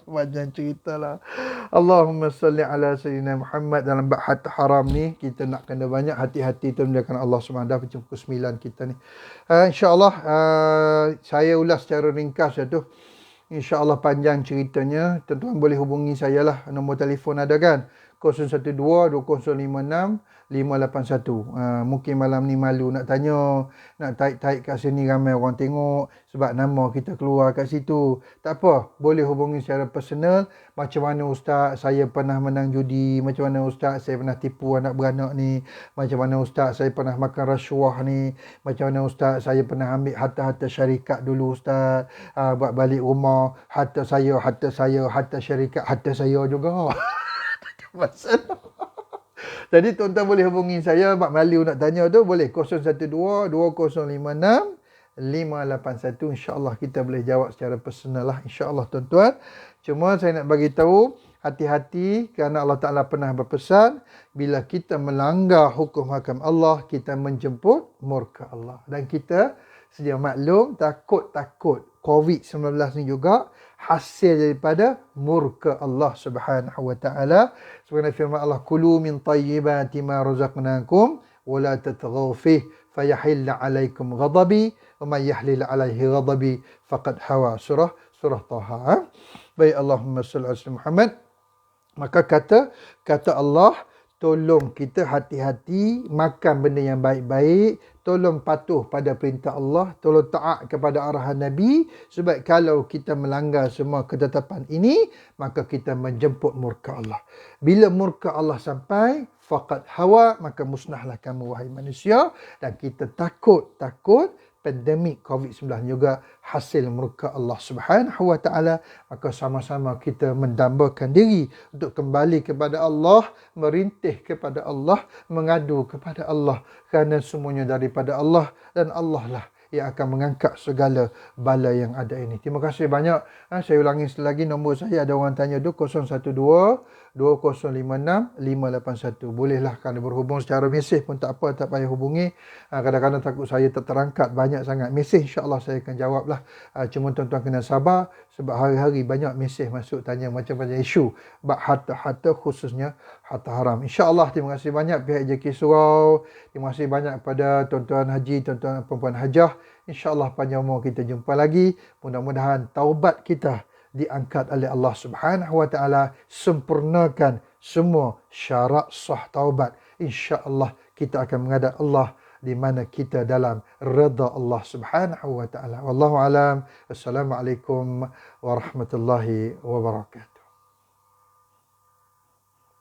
Panjang cerita lah. Allahumma salli ala sayyidina Muhammad. Dalam bab harta haram ni, kita nak kena banyak hati-hati tu menjaga Allah SWT. Macam pukul 9 kita ni. InsyaAllah, saya ulas secara ringkas tu. InsyaAllah panjang ceritanya. Tuan-tuan boleh hubungi saya lah. Nombor telefon ada kan? 012 2056 581. Mungkin malam ni malu nak tanya, nak taik-taik kat sini ramai orang tengok sebab nama kita keluar kat situ. Tak apa, boleh hubungi secara personal. Macam mana ustaz, saya pernah menang judi. Macam mana ustaz, saya pernah tipu anak beranak ni. Macam mana ustaz, saya pernah makan rasuah ni. Macam mana ustaz, saya pernah ambil harta-harta syarikat dulu ustaz. Buat balik rumah, harta syarikat, harta saya juga. Masalah. Jadi tuan-tuan boleh hubungi saya. Mak Maliu nak tanya tu boleh 012 2056 581. InsyaAllah kita boleh jawab secara personal lah. InsyaAllah tuan-tuan. Cuma saya nak bagi tahu, hati-hati kerana Allah Ta'ala pernah berpesan, bila kita melanggar hukum-hakam Allah, kita menjemput murka Allah. Dan kita sedia maklum, takut-takut COVID-19 ni juga hasil daripada murka Allah Subhanahu wa taala. Sebagaimana firman Allah, kulu min tayyibati ma razaqnakum wa la tatghaw fihi fayahilla 'alaikum ghadabi wa man yahlil 'alaihi ghadabi faqad hawa. Surah Taha. Baik, Allahumma salli ala Muhammad. Maka kata Allah, tolong kita hati-hati makan benda yang baik-baik, tolong patuh pada perintah Allah, tolong taat kepada arahan Nabi, sebab kalau kita melanggar semua ketetapan ini, maka kita menjemput murka Allah. Bila murka Allah sampai, faqad hawa, maka musnahlah kamu wahai manusia. Dan kita takut pandemik COVID-19 juga hasil murka Allah Subhanahu wa taala. Maka sama-sama kita mendambakan diri untuk kembali kepada Allah, merintih kepada Allah, mengadu kepada Allah, kerana semuanya daripada Allah dan Allah lah yang akan mengangkat segala bala yang ada ini. Terima kasih banyak. Saya ulangi sekali lagi, nombor saya ada orang tanya tu 012 2056 581. Bolehlah kalau berhubung secara mesej pun tak apa, tak payah hubungi. Kadang-kadang takut saya terangkat banyak sangat mesej, insya-Allah saya akan jawablah. Cuma tuan-tuan kena sabar sebab hari-hari banyak mesej masuk tanya macam-macam isu bab harta-harta, khususnya harta haram. Insya-Allah. Terima kasih banyak pihak JK Surau. Terima kasih banyak kepada tuan-tuan haji, tuan-tuan perempuan hajah. InsyaAllah panjang umur kita jumpa lagi. Mudah-mudahan taubat kita diangkat oleh Allah Subhanahu wa taala. Sempurnakan semua syarat sah taubat. InsyaAllah kita akan menghadap Allah di mana kita dalam redha Allah Subhanahu wa taala. Wallahu alam. Assalamualaikum warahmatullahi wabarakatuh.